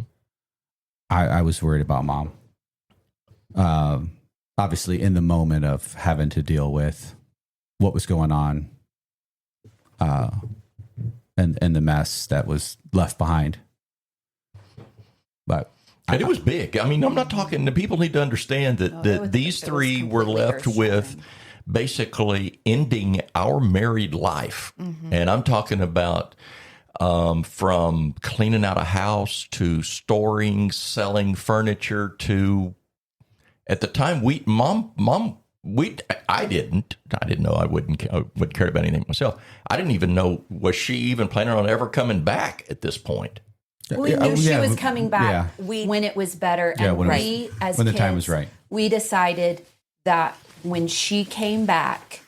I was worried about mom. Obviously, in the moment of having to deal with what was going on, and the mess that was left behind. But And it was big. I mean, I'm not talking, the people need to understand that these three were left with basically ending our married life. And I'm talking about from cleaning out a house to storing, selling furniture to, at the time, I didn't know I wouldn't care about anything myself. I didn't even know, was she even planning on ever coming back at this point? We knew she was coming back when it was better. Yeah, And when the time was kids, right. We decided that when she came back,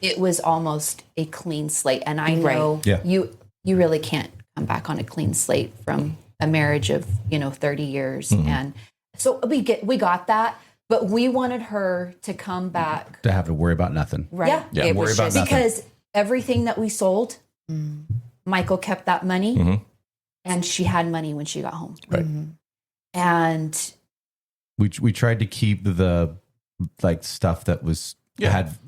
it was almost a clean slate. And I know you really can't come back on a clean slate from a marriage of 30 years. And so we got that, but we wanted her to come back to have to worry about nothing. right. Yeah, It worry was about just- nothing. Because everything that we sold, Michael kept that money, and she had money when she got home. Right. And We tried to keep the stuff that was had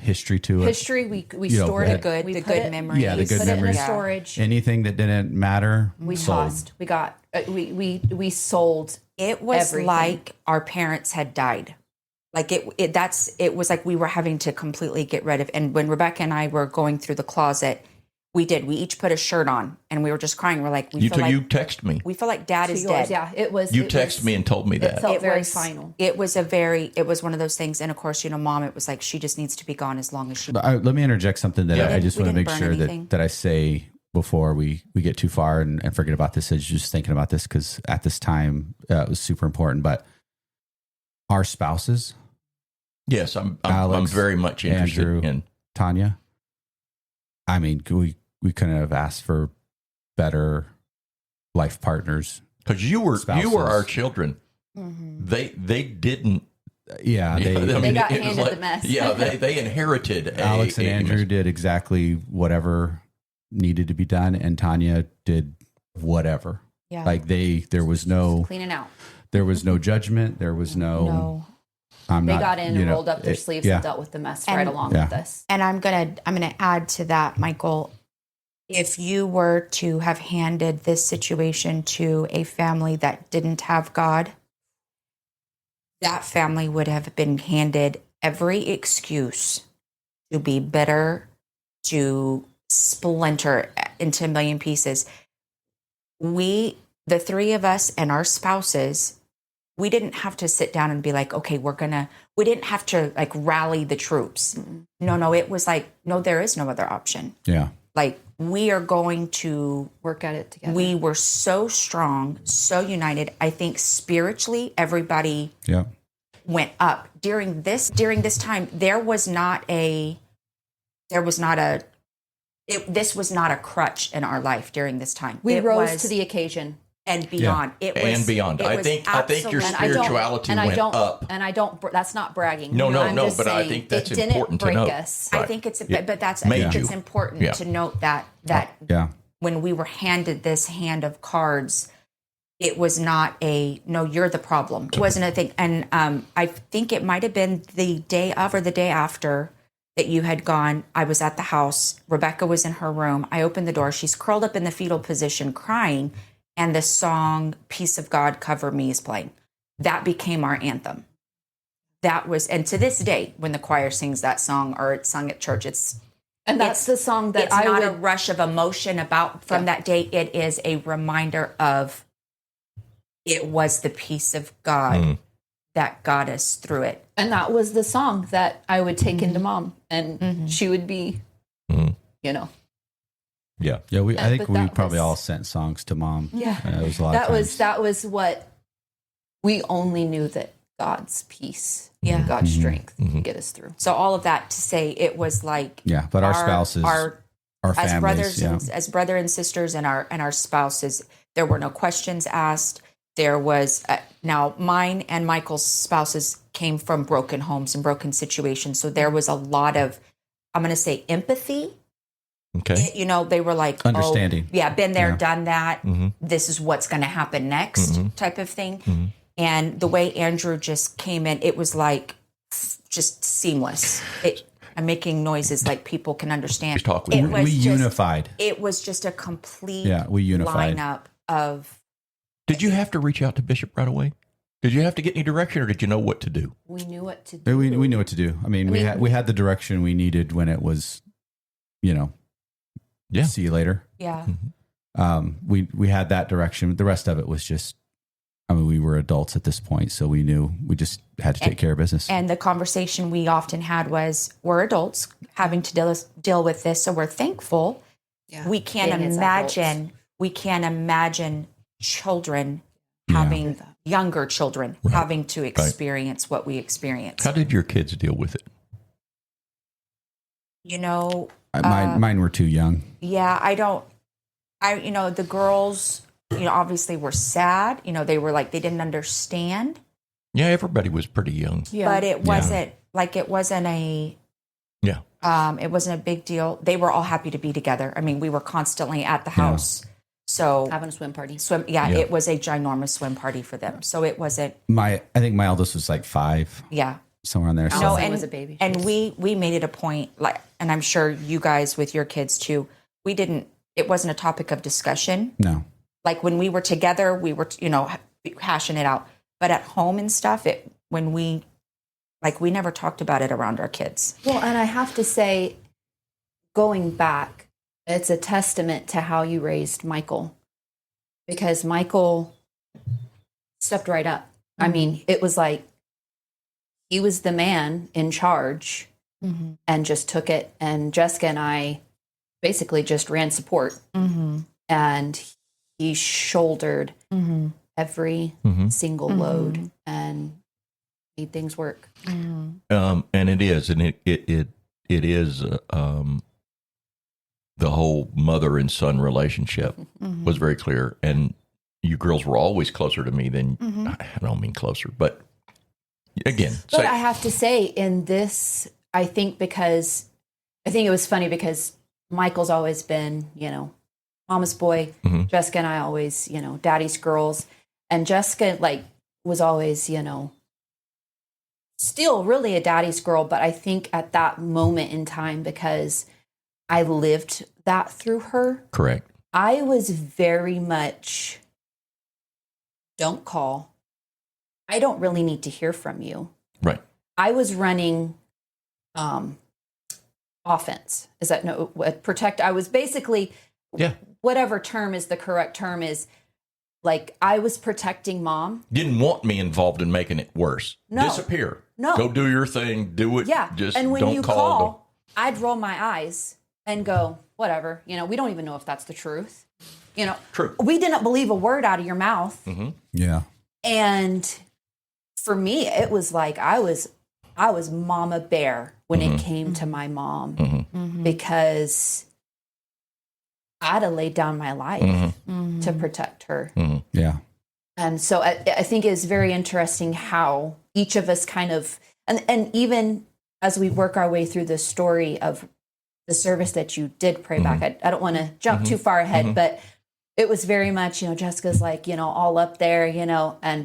history to it. history, we You know, stored the it. good- we the put good it- memories. Yeah, the we good put it in memories. a storage. Anything that didn't matter, We sold. tossed. We got. We sold. It was everything. like our parents had died. Like it was like we were having to completely get rid of. And when Rebecca and I were going through the closet, we each put a shirt on and we were just crying. We're like, You text me. we feel like dad is yours. dead. Yeah, it was. You it text was- me and told me It that. felt very final. It was one of those things. And of course, mom, it was like, she just needs to be gone as long as she. But let me interject something that Yeah. I just We want to didn't make burn sure anything. that I say before we get too far and forget about this. Is just thinking about this because at this time it was super important. But our spouses, Yes, I'm Alex, very much interested Andrew, in. Tanya, I mean, we couldn't have asked for better life partners. Because you were Spouses. our children. They didn't. Yeah, They got it was handed the mess. Yeah, they inherited. Alex and Andrew did exactly whatever needed to be done, and Tanya did whatever. Yeah. Like there was no Cleaning out. judgment. There was no. I'm They not, got in and rolled up their sleeves yeah. and dealt with the mess And- right along Yeah. with us. And I'm gonna add to that, Michael. If you were to have handed this situation to a family that didn't have God, that family would have been handed every excuse to be bitter, to splinter into a million pieces. The three of us and our spouses, we didn't have to sit down and be like, okay, we didn't have to like rally the troops. No, it was like, no, there is no other option. Yeah. Like, we are going to Work at it together. We were so strong, so united. I think spiritually, everybody Yeah. went up during this time. This was not a crutch in our life during this time. we It rose was- to the occasion. and beyond. It was And beyond. it I was think your absolute- And I don't- spirituality and I went don't, up. And I don't. That's not bragging. No, I'm just but I saying think that's it didn't important to break note. us. I Right. think it's, It but that's made I think it's you. important Yeah. to note that Yeah. when we were handed this hand of cards, it was not a, no, you're the problem. It wasn't a thing. And I think it might have been the day of or the day after that you had gone. I was at the house. Rebecca was in her room. I opened the door. She's curled up in the fetal position crying. And the song, Peace of God, Cover Me is playing. That became our anthem. That was, and to this day, when the choir sings that song or it's sung at church, that's the song that it's not a rush of emotion about from that day. It is a reminder of it was the peace of God that got us through it. And that was the song that I would take into Mom, and she would be, you know. Yeah. Yeah, I think but we that probably was- all sent songs to Mom. Yeah. It was a lot of times. That was what we only knew, that God's peace, Yeah. God's strength could get us through. So all of that to say, it was like, Yeah, but our spouses, our as families, brothers yeah. and as brother and sisters and our spouses, there were no questions asked. There was now mine and Michael's spouses came from broken homes and broken situations, so there was a lot of, I'm going to say, empathy. Okay. You know, they were like, Understanding. oh, yeah, been there, Yeah. done that. This is what's going to happen next, type of thing. And the way Andrew just came in, it was like just seamless. I'm making noises like people can understand. Just talk with It me. was We just- unified. It was just a complete We unified. lineup of. Did you have to reach out to Bishop right away? Did you have to get any direction, or did you know what to do? We knew what to do. We knew what to do. I mean, we had the direction we needed when it was, Yeah. see you later. Yeah. We had that direction. The rest of it was just, we were adults at this point, so we knew we just had to take care of business. And the conversation we often had was, we're adults having to deal with this, so we're thankful. Yeah. We can't Being as imagine. We can't imagine children having younger children having to experience what we experienced. How did your kids deal with it? You know, Mine were too young. yeah, the girls, obviously were sad. They were like, they didn't understand, Yeah, everybody was pretty young. but it wasn't it wasn't a big deal. They were all happy to be together. I mean, we were constantly at the house. So Having a swim party. it was a ginormous swim party for them. So it wasn't, I think my eldest was like 5, somewhere in there. So. no, Allison and was a baby. and we made it a point, like, and I'm sure you guys with your kids too. It wasn't a topic of discussion. No. Like when we were together, we were hashing it out. But at home and stuff, we never talked about it around our kids. Well, and I have to say, going back, it's a testament to how you raised Michael, because Michael stepped right up. I mean, it was like he was the man in charge and just took it. And Jessica and I basically just ran support, and he shouldered every single load and made things work. And it is, and it is the whole mother and son relationship was very clear, and you girls were always closer to me than I don't mean closer, but again. But I have to say, in this, I think it was funny because Michael's always been, mama's boy. Jessica and I always, daddy's girls, and Jessica was always, still really a daddy's girl. But I think at that moment in time, because I lived that through her. Correct. I was very much, don't call. I don't really need to hear from you. Right. I was running offense. Is that no protect? I was basically, whatever term is the correct term is, like I was protecting mom. Didn't want me involved in making it worse. No. Disappear. No. Go do your thing. Do it. Yeah. Just and when don't you call. I'd roll my eyes and go, whatever. We don't even know if that's the truth. True. We didn't believe a word out of your mouth. Yeah. And for me, it was like I was mama bear when it came to my mom, because I'd have laid down my life to protect her. Yeah. And so I think it's very interesting how each of us kind of, and even as we work our way through the story of the service that you did pray back. I don't want to jump too far ahead, but it was very much, Jessica's like, all up there,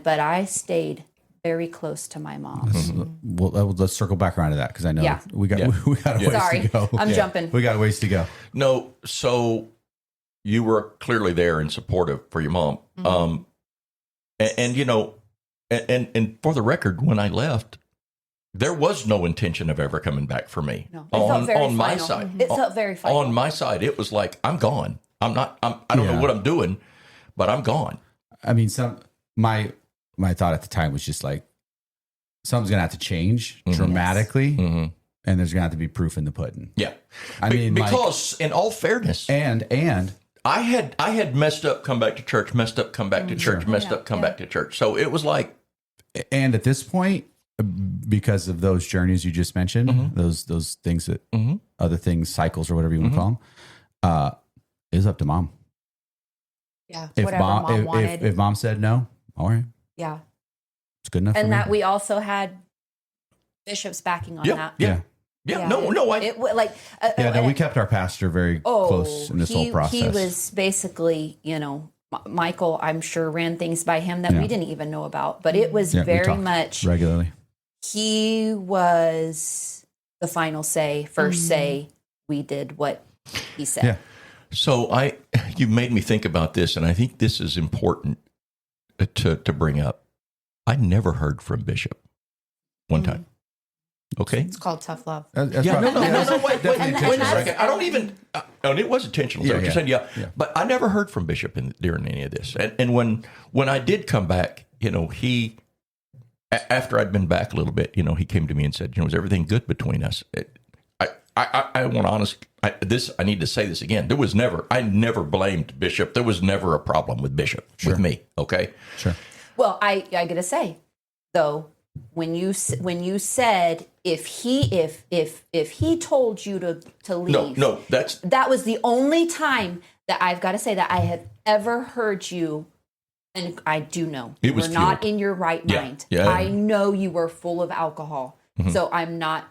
but I stayed very close to my mom. Well, let's circle back around to that because I know we got a ways Sorry, to go. I'm jumping. We got a ways to go. No, so you were clearly there and supportive for your mom. And for the record, when I left, there was no intention of ever coming back for me. No, it felt very on my final. side. It felt very final. On my side, it was like, I'm gone. I don't know what I'm doing, but I'm gone. I mean, my thought at the time was just like, something's going to have to change dramatically, and there's going to have to be proof in the pudding. Yeah. I mean, because in all fairness, and I had messed up, come back to church, messed up, come back to church, messed up, come back to church. So it was like, and at this point, because of those journeys you just mentioned, those things that other things, cycles or whatever you want to call them, is up to mom. Yeah. If Whatever mom wanted. If mom said no, all right, yeah. it's good enough. And for that me. we also had bishops backing on that. Yeah. No, we kept our pastor very close in this whole process. He was basically, Michael, I'm sure, ran things by him that we didn't even know about, but it was very much regularly. He was the final say, first say. We did what he said. Yeah. So you made me think about this, and I think this is important to bring up. I never heard from Bishop one time. Okay. It's called tough love. Wait a second. I don't even. And it was intentional. So you're saying, but I never heard from Bishop during any of this. And when I did come back, he, after I'd been back a little bit, he came to me and said, was everything good between us? I want to I need to say this again. I never blamed Bishop. There was never a problem with Bishop with me. Okay. Sure. Well, I got to say though, when you said if he told you to leave, that was the only time that I've got to say that I have ever heard you, and I do know you were not in your right mind. Yeah. I know you were full of alcohol, so I'm not.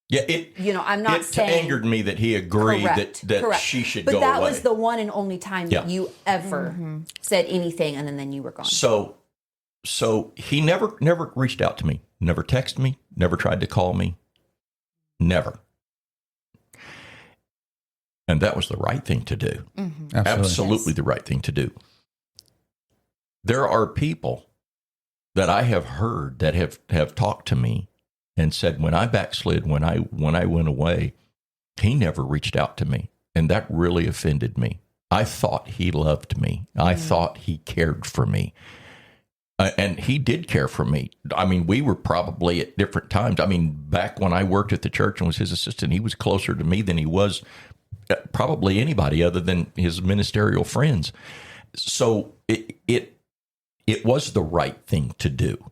Yeah, I'm not saying it angered me that he agreed that she should go away. But that was the one and only time that you ever said anything, and then you were gone. So he never reached out to me, never texted me, never tried to call me, never. And that was the right thing to do. Absolutely the right thing to do. There are people that I have heard that have talked to me and said, when I backslid, when I went away, he never reached out to me. And that really offended me. I thought he loved me. I thought he cared for me. And he did care for me. I mean, we were probably at different times. I mean, back when I worked at the church and was his assistant, he was closer to me than he was probably anybody other than his ministerial friends. So it was the right thing to do.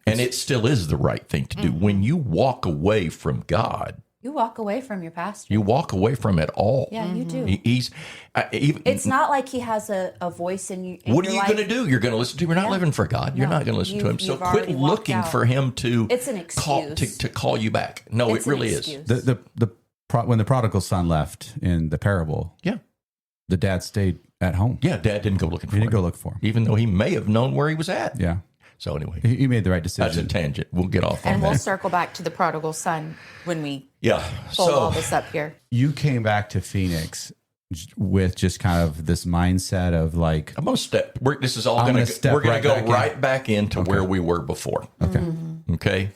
And it still is the right thing to do. When you walk away from God, you walk away from your pastor. You walk away from it all. Yeah, you do. It's not like he has a voice in you. What are you going to do? You're going to listen to him. You're not living for God. You're not going to listen to him. So quit looking for him to. It's an excuse to call you back. No, it really is. When the prodigal son left in the parable, the dad stayed at home. Yeah, dad didn't go looking for him. He didn't go look for him, even though he may have known where he was at. Yeah. So anyway, he made the right decision. That's a tangent. We'll get off on that. And we'll circle back to the prodigal son when we pull all this up here. You came back to Phoenix with just kind of this mindset of like, I'm going to step. This is all going to. We're going to go right back into where we were before. Okay. Okay.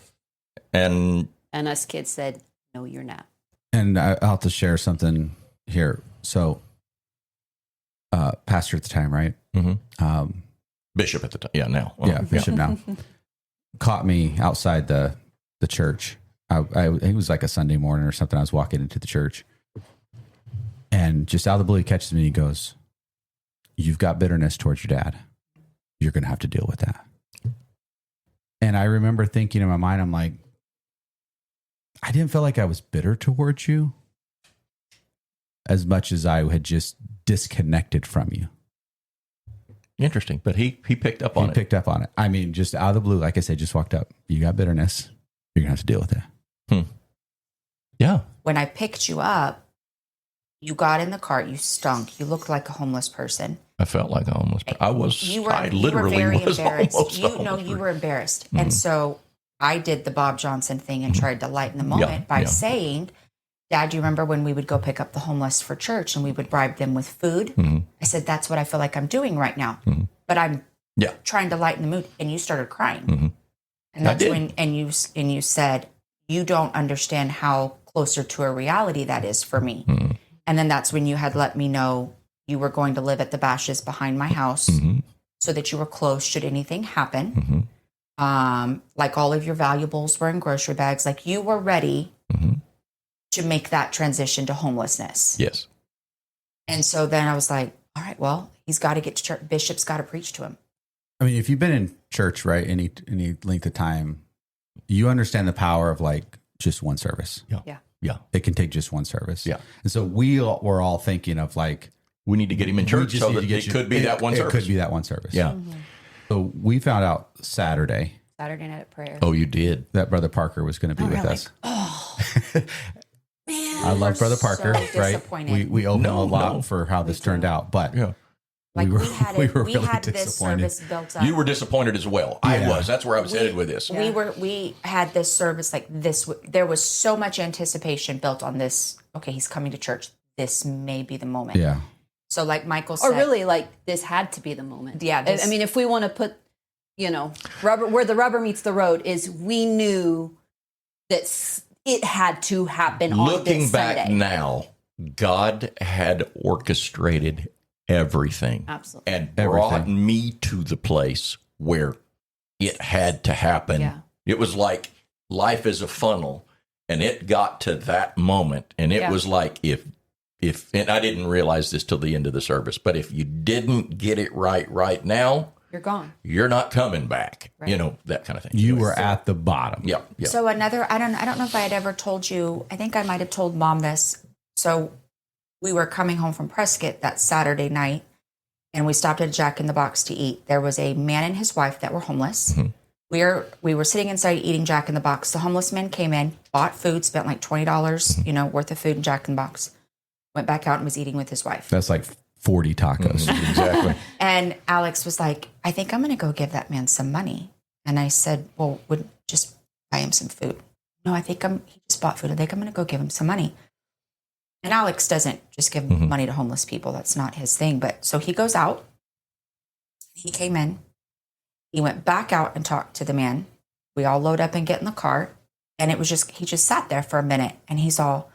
And us kids said, "No, you're not." And I'll have to share something here. So, pastor at the time, right? Bishop at the time. Yeah, now. Bishop now. Caught me outside the church. It was like a Sunday morning or something. I was walking into the church. And just out of the blue, he catches me and he goes, "You've got bitterness towards your dad. You're going to have to deal with that." And I remember thinking in my mind, I'm like, I didn't feel like I was bitter towards you as much as I had just disconnected from you. Interesting. But he picked up on it. He picked up on it. I mean, just out of the blue, like I said, just walked up. You got bitterness. You're going to have to deal with it. Yeah. when I picked you up, you got in the cart, you stunk, you looked like a homeless person. I felt like a homeless person. I You literally were very was embarrassed. almost You homeless. were embarrassed. And so I did the Bob Johnson thing and tried to lighten the moment by saying, Dad, do you remember when we would go pick up the homeless for church and we would bribe them with food? I said, that's what I feel like I'm doing right now. But I'm trying to lighten the mood. And you started crying. And that's when, and you said, you don't understand how closer to a reality that is for me. And then that's when you had let me know you were going to live at the Bashes behind my house so that you were close should anything happen. Like all of your valuables were in grocery bags. Like you were ready to make that transition to homelessness. Yes. And so then I was like, all right, well, he's got to get to church. Bishop's got to preach to him. I mean, if you've been in church, right, any length of time, you understand the power of like just one service. Yeah. It can take just one service. Yeah. And so were all thinking of like, We need to get him in church so that it could be that one service. It could be that one service. Yeah. So we found out Saturday Saturday night at prayer. Oh, you did. that Brother Parker was going to be with us. Man, I love Brother so Parker, right? disappointed. We owe him a lot No. for how this turned out, but Like we were we really had this disappointed. service built up. You were disappointed as well. I Yeah. was. That's where I was headed with this. We had this service like this. There was so much anticipation built on this. Okay, he's coming to church. This may be the moment. Yeah. So like Michael said, Or really, like, this had to be the moment. Yeah, I mean, if we want to put, rubber where the rubber meets the road, is we knew that it had to happen on Looking this back Sunday. now, God had orchestrated everything. Absolutely. And brought me to the place where it had to happen. Yeah. It was like life is a funnel, and it got to that moment, and it was like if and I didn't realize this till the end of the service, but if you didn't get it right now, You're gone. you're not coming back. Right. You know, that kind of thing. You were at the bottom. Yeah. So another, I don't know if I had ever told you. I think I might have told Mom this. So we were coming home from Prescott that Saturday night, and we stopped at a Jack in the Box to eat. There was a man and his wife that were homeless. We were sitting inside eating Jack in the Box. The homeless man came in, bought food, spent like $20, worth of food in Jack in the Box. Went back out and was eating with his wife. That's like 40 tacos. Exactly. And Alex was like, I think I'm going to go give that man some money. And I said, well, would just buy him some food. No, he just bought food. I think I'm going to go give him some money. And Alex doesn't just give money to homeless people. That's not his thing. But so he goes out. He came in. He went back out and talked to the man. We all load up and get in the car. And it was he just sat there for a minute. And he's all,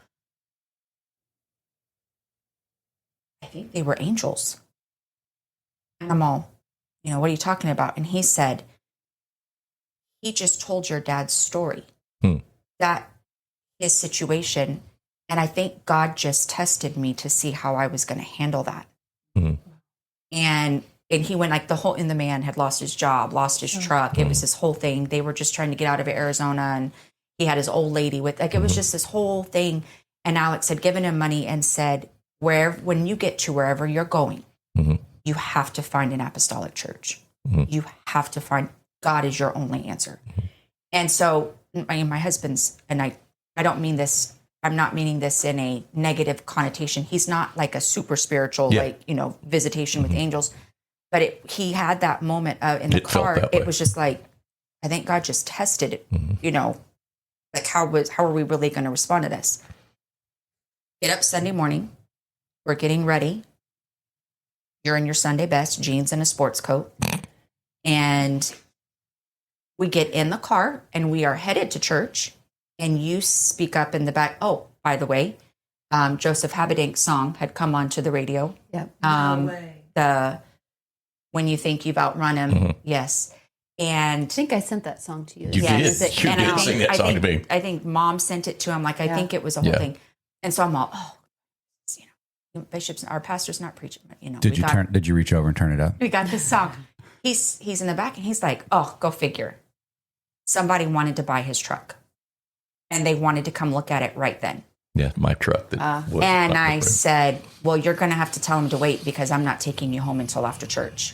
I think they were angels. And I'm all, what are you talking about? And he said, he just told your dad's story, that his situation. And I think God just tested me to see how I was going to handle that. And he went like the man had lost his job, lost his truck. It was this whole thing. They were just trying to get out of Arizona, and he had his old lady with, it was just this whole thing. And Alex had given him money and said, when you get to wherever you're going, you have to find an apostolic church. You have to find, God is your only answer. And so my husband's, and I don't mean this, I'm not meaning this in a negative connotation. He's not like a super spiritual, visitation with angels. But he had that moment in the car. It was just like, I think God just tested it, like how are we really going to respond to this? Get up Sunday morning. We're getting ready. You're in your Sunday best, jeans and a sports coat. And we get in the car and we are headed to church. And you speak up in the back. Oh, by the way, Joseph Habedink's song had come onto the radio. Yep. The When You Think You've Outrun Him. Yes. And I think I sent that song to you. You did. You did sing that song to me. I think Mom sent it to him. Like, I think it was a whole thing. And so I'm all, Bishop's, our pastor's not preaching. Did you reach over and turn it up? We got this song. He's in the back and he's like, oh, go figure. Somebody wanted to buy his truck and they wanted to come look at it right then. Yeah, my truck. And I said, well, you're going to have to tell him to wait because I'm not taking you home until after church.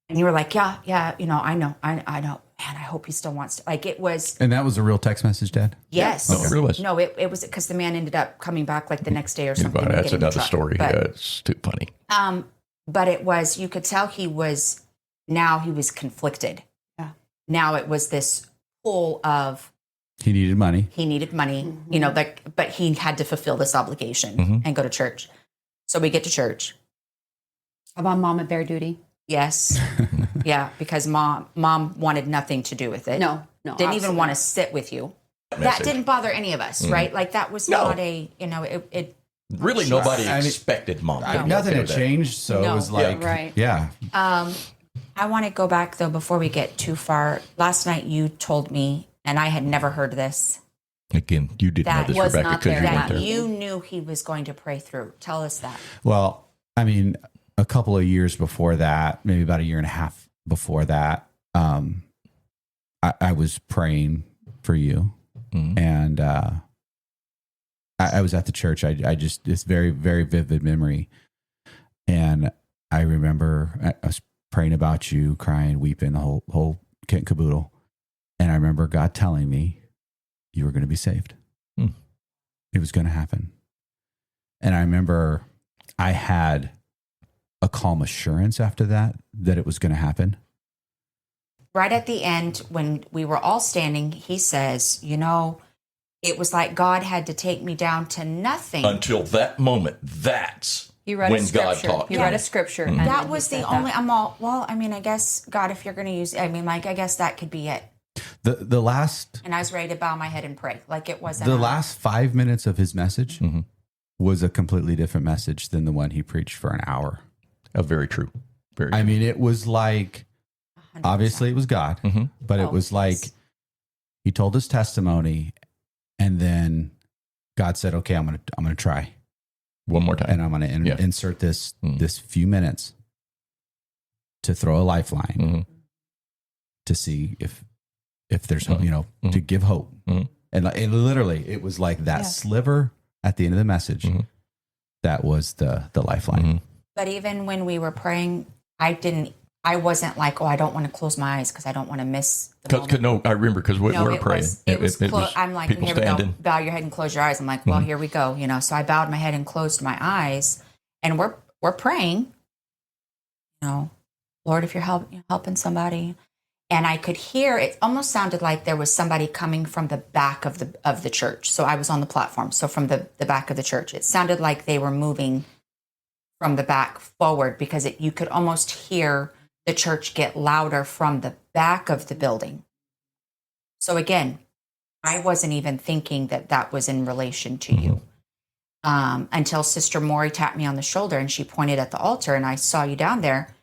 And you were like, yeah, I know. man, I hope he still wants to. Like it was. And that was a real text message, Dad? Yes. No, it really was. No, it was because the man ended up coming back like the next day or something. and That's getting in another trouble. story. But, It's too funny. but it was, you could tell he was conflicted. Yeah. Now it was this pull of, He needed money. you know, like, but he had to fulfill this obligation and go to church. So we get to church. I'm on Mama Bear duty. Yes. Yeah. Because mom wanted nothing to do with it. No, Didn't even absolutely. want to sit with you. That Message. didn't bother any of us, right? Like that was No. not a, you know, it Really, nobody I mean, expected Mom. to be Nothing okay had with that. changed, so No. it was like, Right. yeah. I want to go back though before we get too far. Last night you told me, and I had never heard this, Again, you didn't know That this, was Rebecca, not because you there. went that there. you knew he was going to pray through. Tell us that. Well, I mean, a couple of years before that, maybe about a year and a half before that, I was praying for you, and I was at the church. I just this very, very vivid memory, and I remember I was praying about you, crying, weeping, the whole kit and caboodle, and I remember God telling me you were going to be saved. It was going to happen, and I remember I had a calm assurance after that it was going to happen. Right at the end, when we were all standing, he says, you know, it was like God had to take me down to nothing. Until that moment, that's He read when a scripture. God talked. He read a scripture. And That then was he the said only, that. I'm all, well, I mean, I guess, God, if you're going to use, I mean, like, I guess that could be it. The last And I was ready to bow my head and pray. Like it wasn't. the last 5 minutes of his message was a completely different message than the one he preached for an hour. Very true. Very I true. mean, it was like, 100%. obviously it was God, but it was like he told his testimony, and then God said, "Okay, I'm gonna try, One more time. and I'm gonna Yeah. insert this few minutes to throw a lifeline to see if there's hope, you know, to give hope." And literally, it was like that sliver at the end of the message. That was the lifeline. But even when we were praying, I wasn't like, oh, I don't want to close my eyes because I don't want to miss the moment. No, I remember because we No, were it praying. was, I'm like, people here we go. standing. Bow your head and close your eyes. I'm like, well, here we go. You know, so I bowed my head and closed my eyes, and we're praying. You know, Lord, if you're helping somebody, and I could hear it. Almost sounded like there was somebody coming from the back of the church. So I was on the platform. So from the back of the church, it sounded like they were moving from the back forward because you could almost hear the church get louder from the back of the building. So again, I wasn't even thinking that was in relation to you until Sister Maury tapped me on the shoulder and she pointed at the altar, and I saw you down there,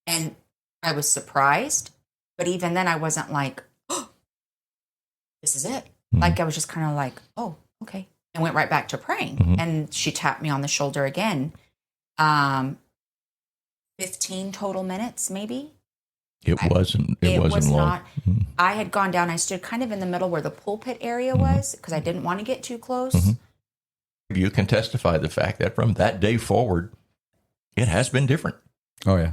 and I was surprised. But even then I wasn't like, oh, this is it. Like I was just kind of like, oh, okay. And went right back to praying. And she tapped me on the shoulder again. 15 total minutes, maybe. It wasn't was long. not. I had gone down. I stood kind of in the middle where the pulpit area was because I didn't want to get too close. You can testify the fact that from that day forward, it has been different. Oh yeah,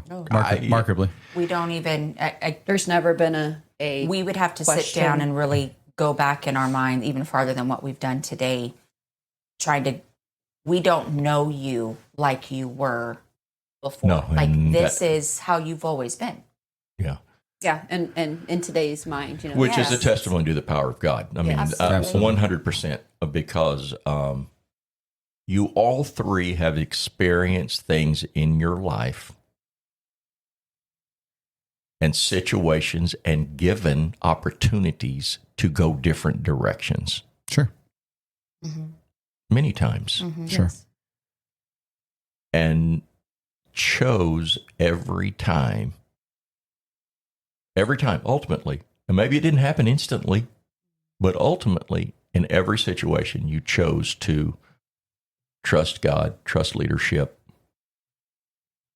markedly. We don't even. There's never been a We would have to sit question. down and really go back in our mind even farther than what we've done today. We don't know you like you were before. No, like and this is how you've always been. Yeah. Yeah, and in today's mind, you know, Which is a Yes. testimony to the power of God. I mean, Absolutely. 100%, because you all three have experienced things in your life and situations and given opportunities to go different directions Sure. many times, Sure. and chose every time, ultimately. And maybe it didn't happen instantly, but ultimately, in every situation, you chose to trust God, trust leadership,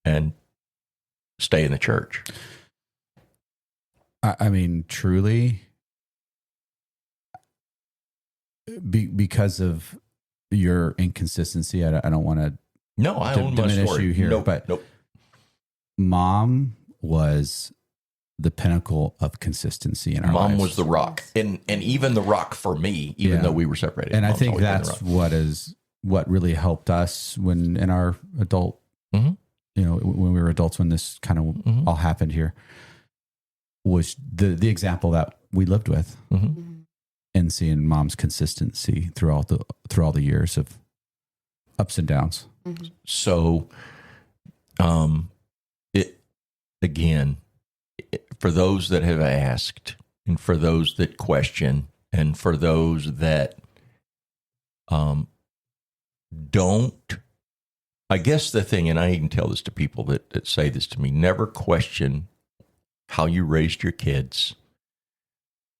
and stay in the church. I mean, truly, because of your inconsistency, I don't want to No, I own my diminish story. you here, Nope, but nope. Mom was the pinnacle of consistency in our lives. Mom was the rock, and even the rock for me, even though we were separated. And Mom's I think always been the that's rock. what really helped us when in our adult, Mhm. when we were adults, when this kind of all happened here, was the example that we lived with, and seeing Mom's consistency through all the years of ups and downs. So, for those that have asked, and for those that question, and for those that don't, I guess the thing, and I even tell this to people that say this to me, never question how you raised your kids,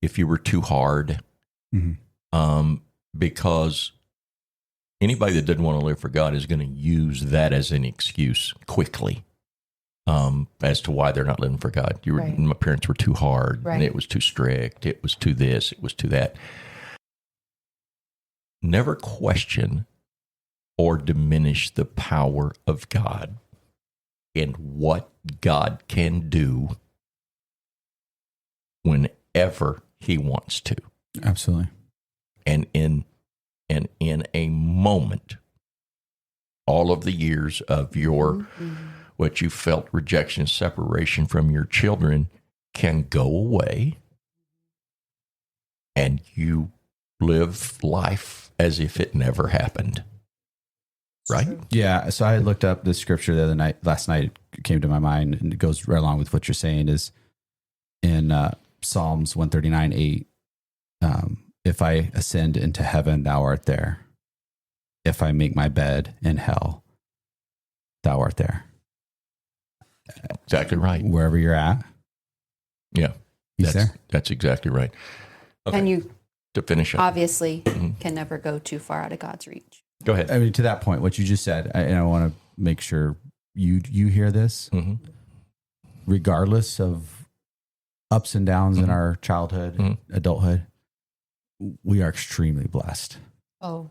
if you were too hard, because anybody that doesn't want to live for God is going to use that as an excuse quickly, as to why they're not living for God. My parents were too hard, and it was too strict. It was too this. It was too that. Never question or diminish the power of God and what God can do whenever He wants to. Absolutely. And in a moment, all of the years of your what you felt rejection, separation from your children can go away, and you live life as if it never happened. Right? Yeah. So I had looked up the scripture last night it came to my mind, and it goes right along with what you're saying, is in Psalms 139:8. If I ascend into heaven, thou art there. If I make my bed in hell, thou art there. Exactly right. Wherever you're at. Yeah. He's there. That's exactly right. Okay. And you to finish up. obviously can never go too far out of God's reach. Go ahead. I mean, to that point, what you just said, and I want to make sure you hear this, regardless of ups and downs in our childhood, adulthood, we are extremely blessed. Oh,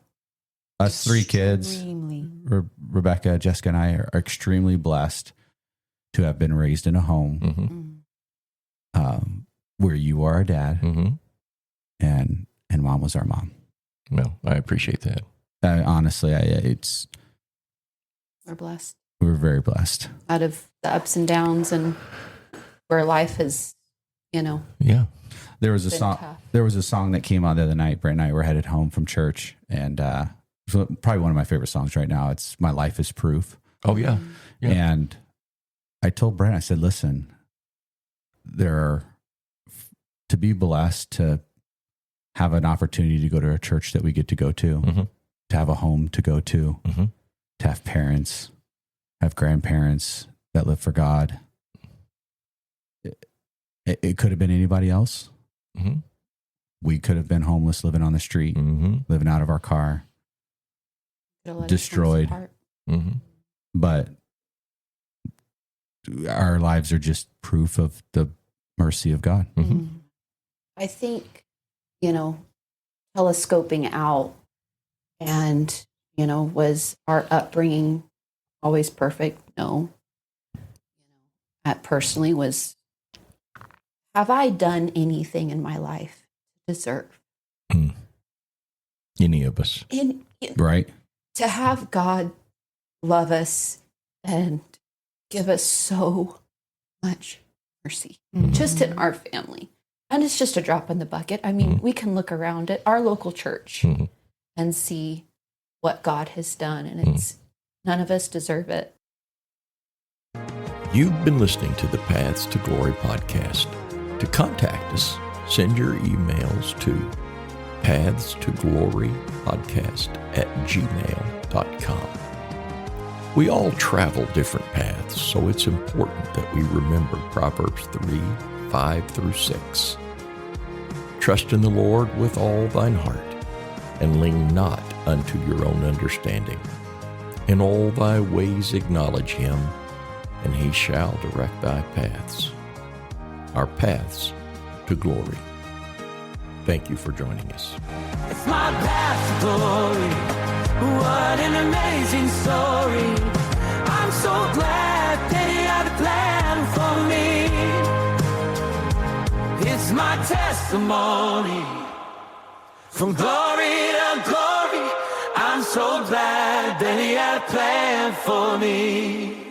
Us three kids, extremely. Rebecca, Jessica, and I are extremely blessed to have been raised in a home where you are our dad, and Mom was our mom. Well, I appreciate that. Honestly, We're blessed. we're very blessed. Out of the ups and downs and where life is, Yeah. There was a been song. tough. There was a song that came on the other night. Brent and I were headed home from church, and so probably one of my favorite songs right now. It's "My Life Is Proof." Oh, yeah. Yeah. And I told Brent, I said, "Listen, to be blessed to have an opportunity to go to a church that we get to go to, to have a home to go to have parents, have grandparents that live for God. It could have been anybody else. We could have been homeless, living on the street, living out of our car, destroyed. But our lives are just proof of the mercy of God. I think, telescoping out and, was our upbringing always perfect? No. That personally was, have I done anything in my life to deserve? Any of us. Right. To have God love us and give us so much mercy, just in our family. And it's just a drop in the bucket. I mean, we can look around at our local church and see what God has done, and it's none of us deserve it. You've been listening to the Paths to Glory podcast. To contact us, send your emails to pathstoglorypodcast@gmail.com. We all travel different paths, so it's important that we remember Proverbs 3:5-6. Trust in the Lord with all thine heart, and lean not unto your own understanding. In all thy ways acknowledge him, and he shall direct thy paths. Our paths to glory. Thank you for joining us. It's my path to glory. What an amazing story. I'm so glad that he had a plan for me. my testimony. From glory to glory, I'm so glad that he had a plan for me.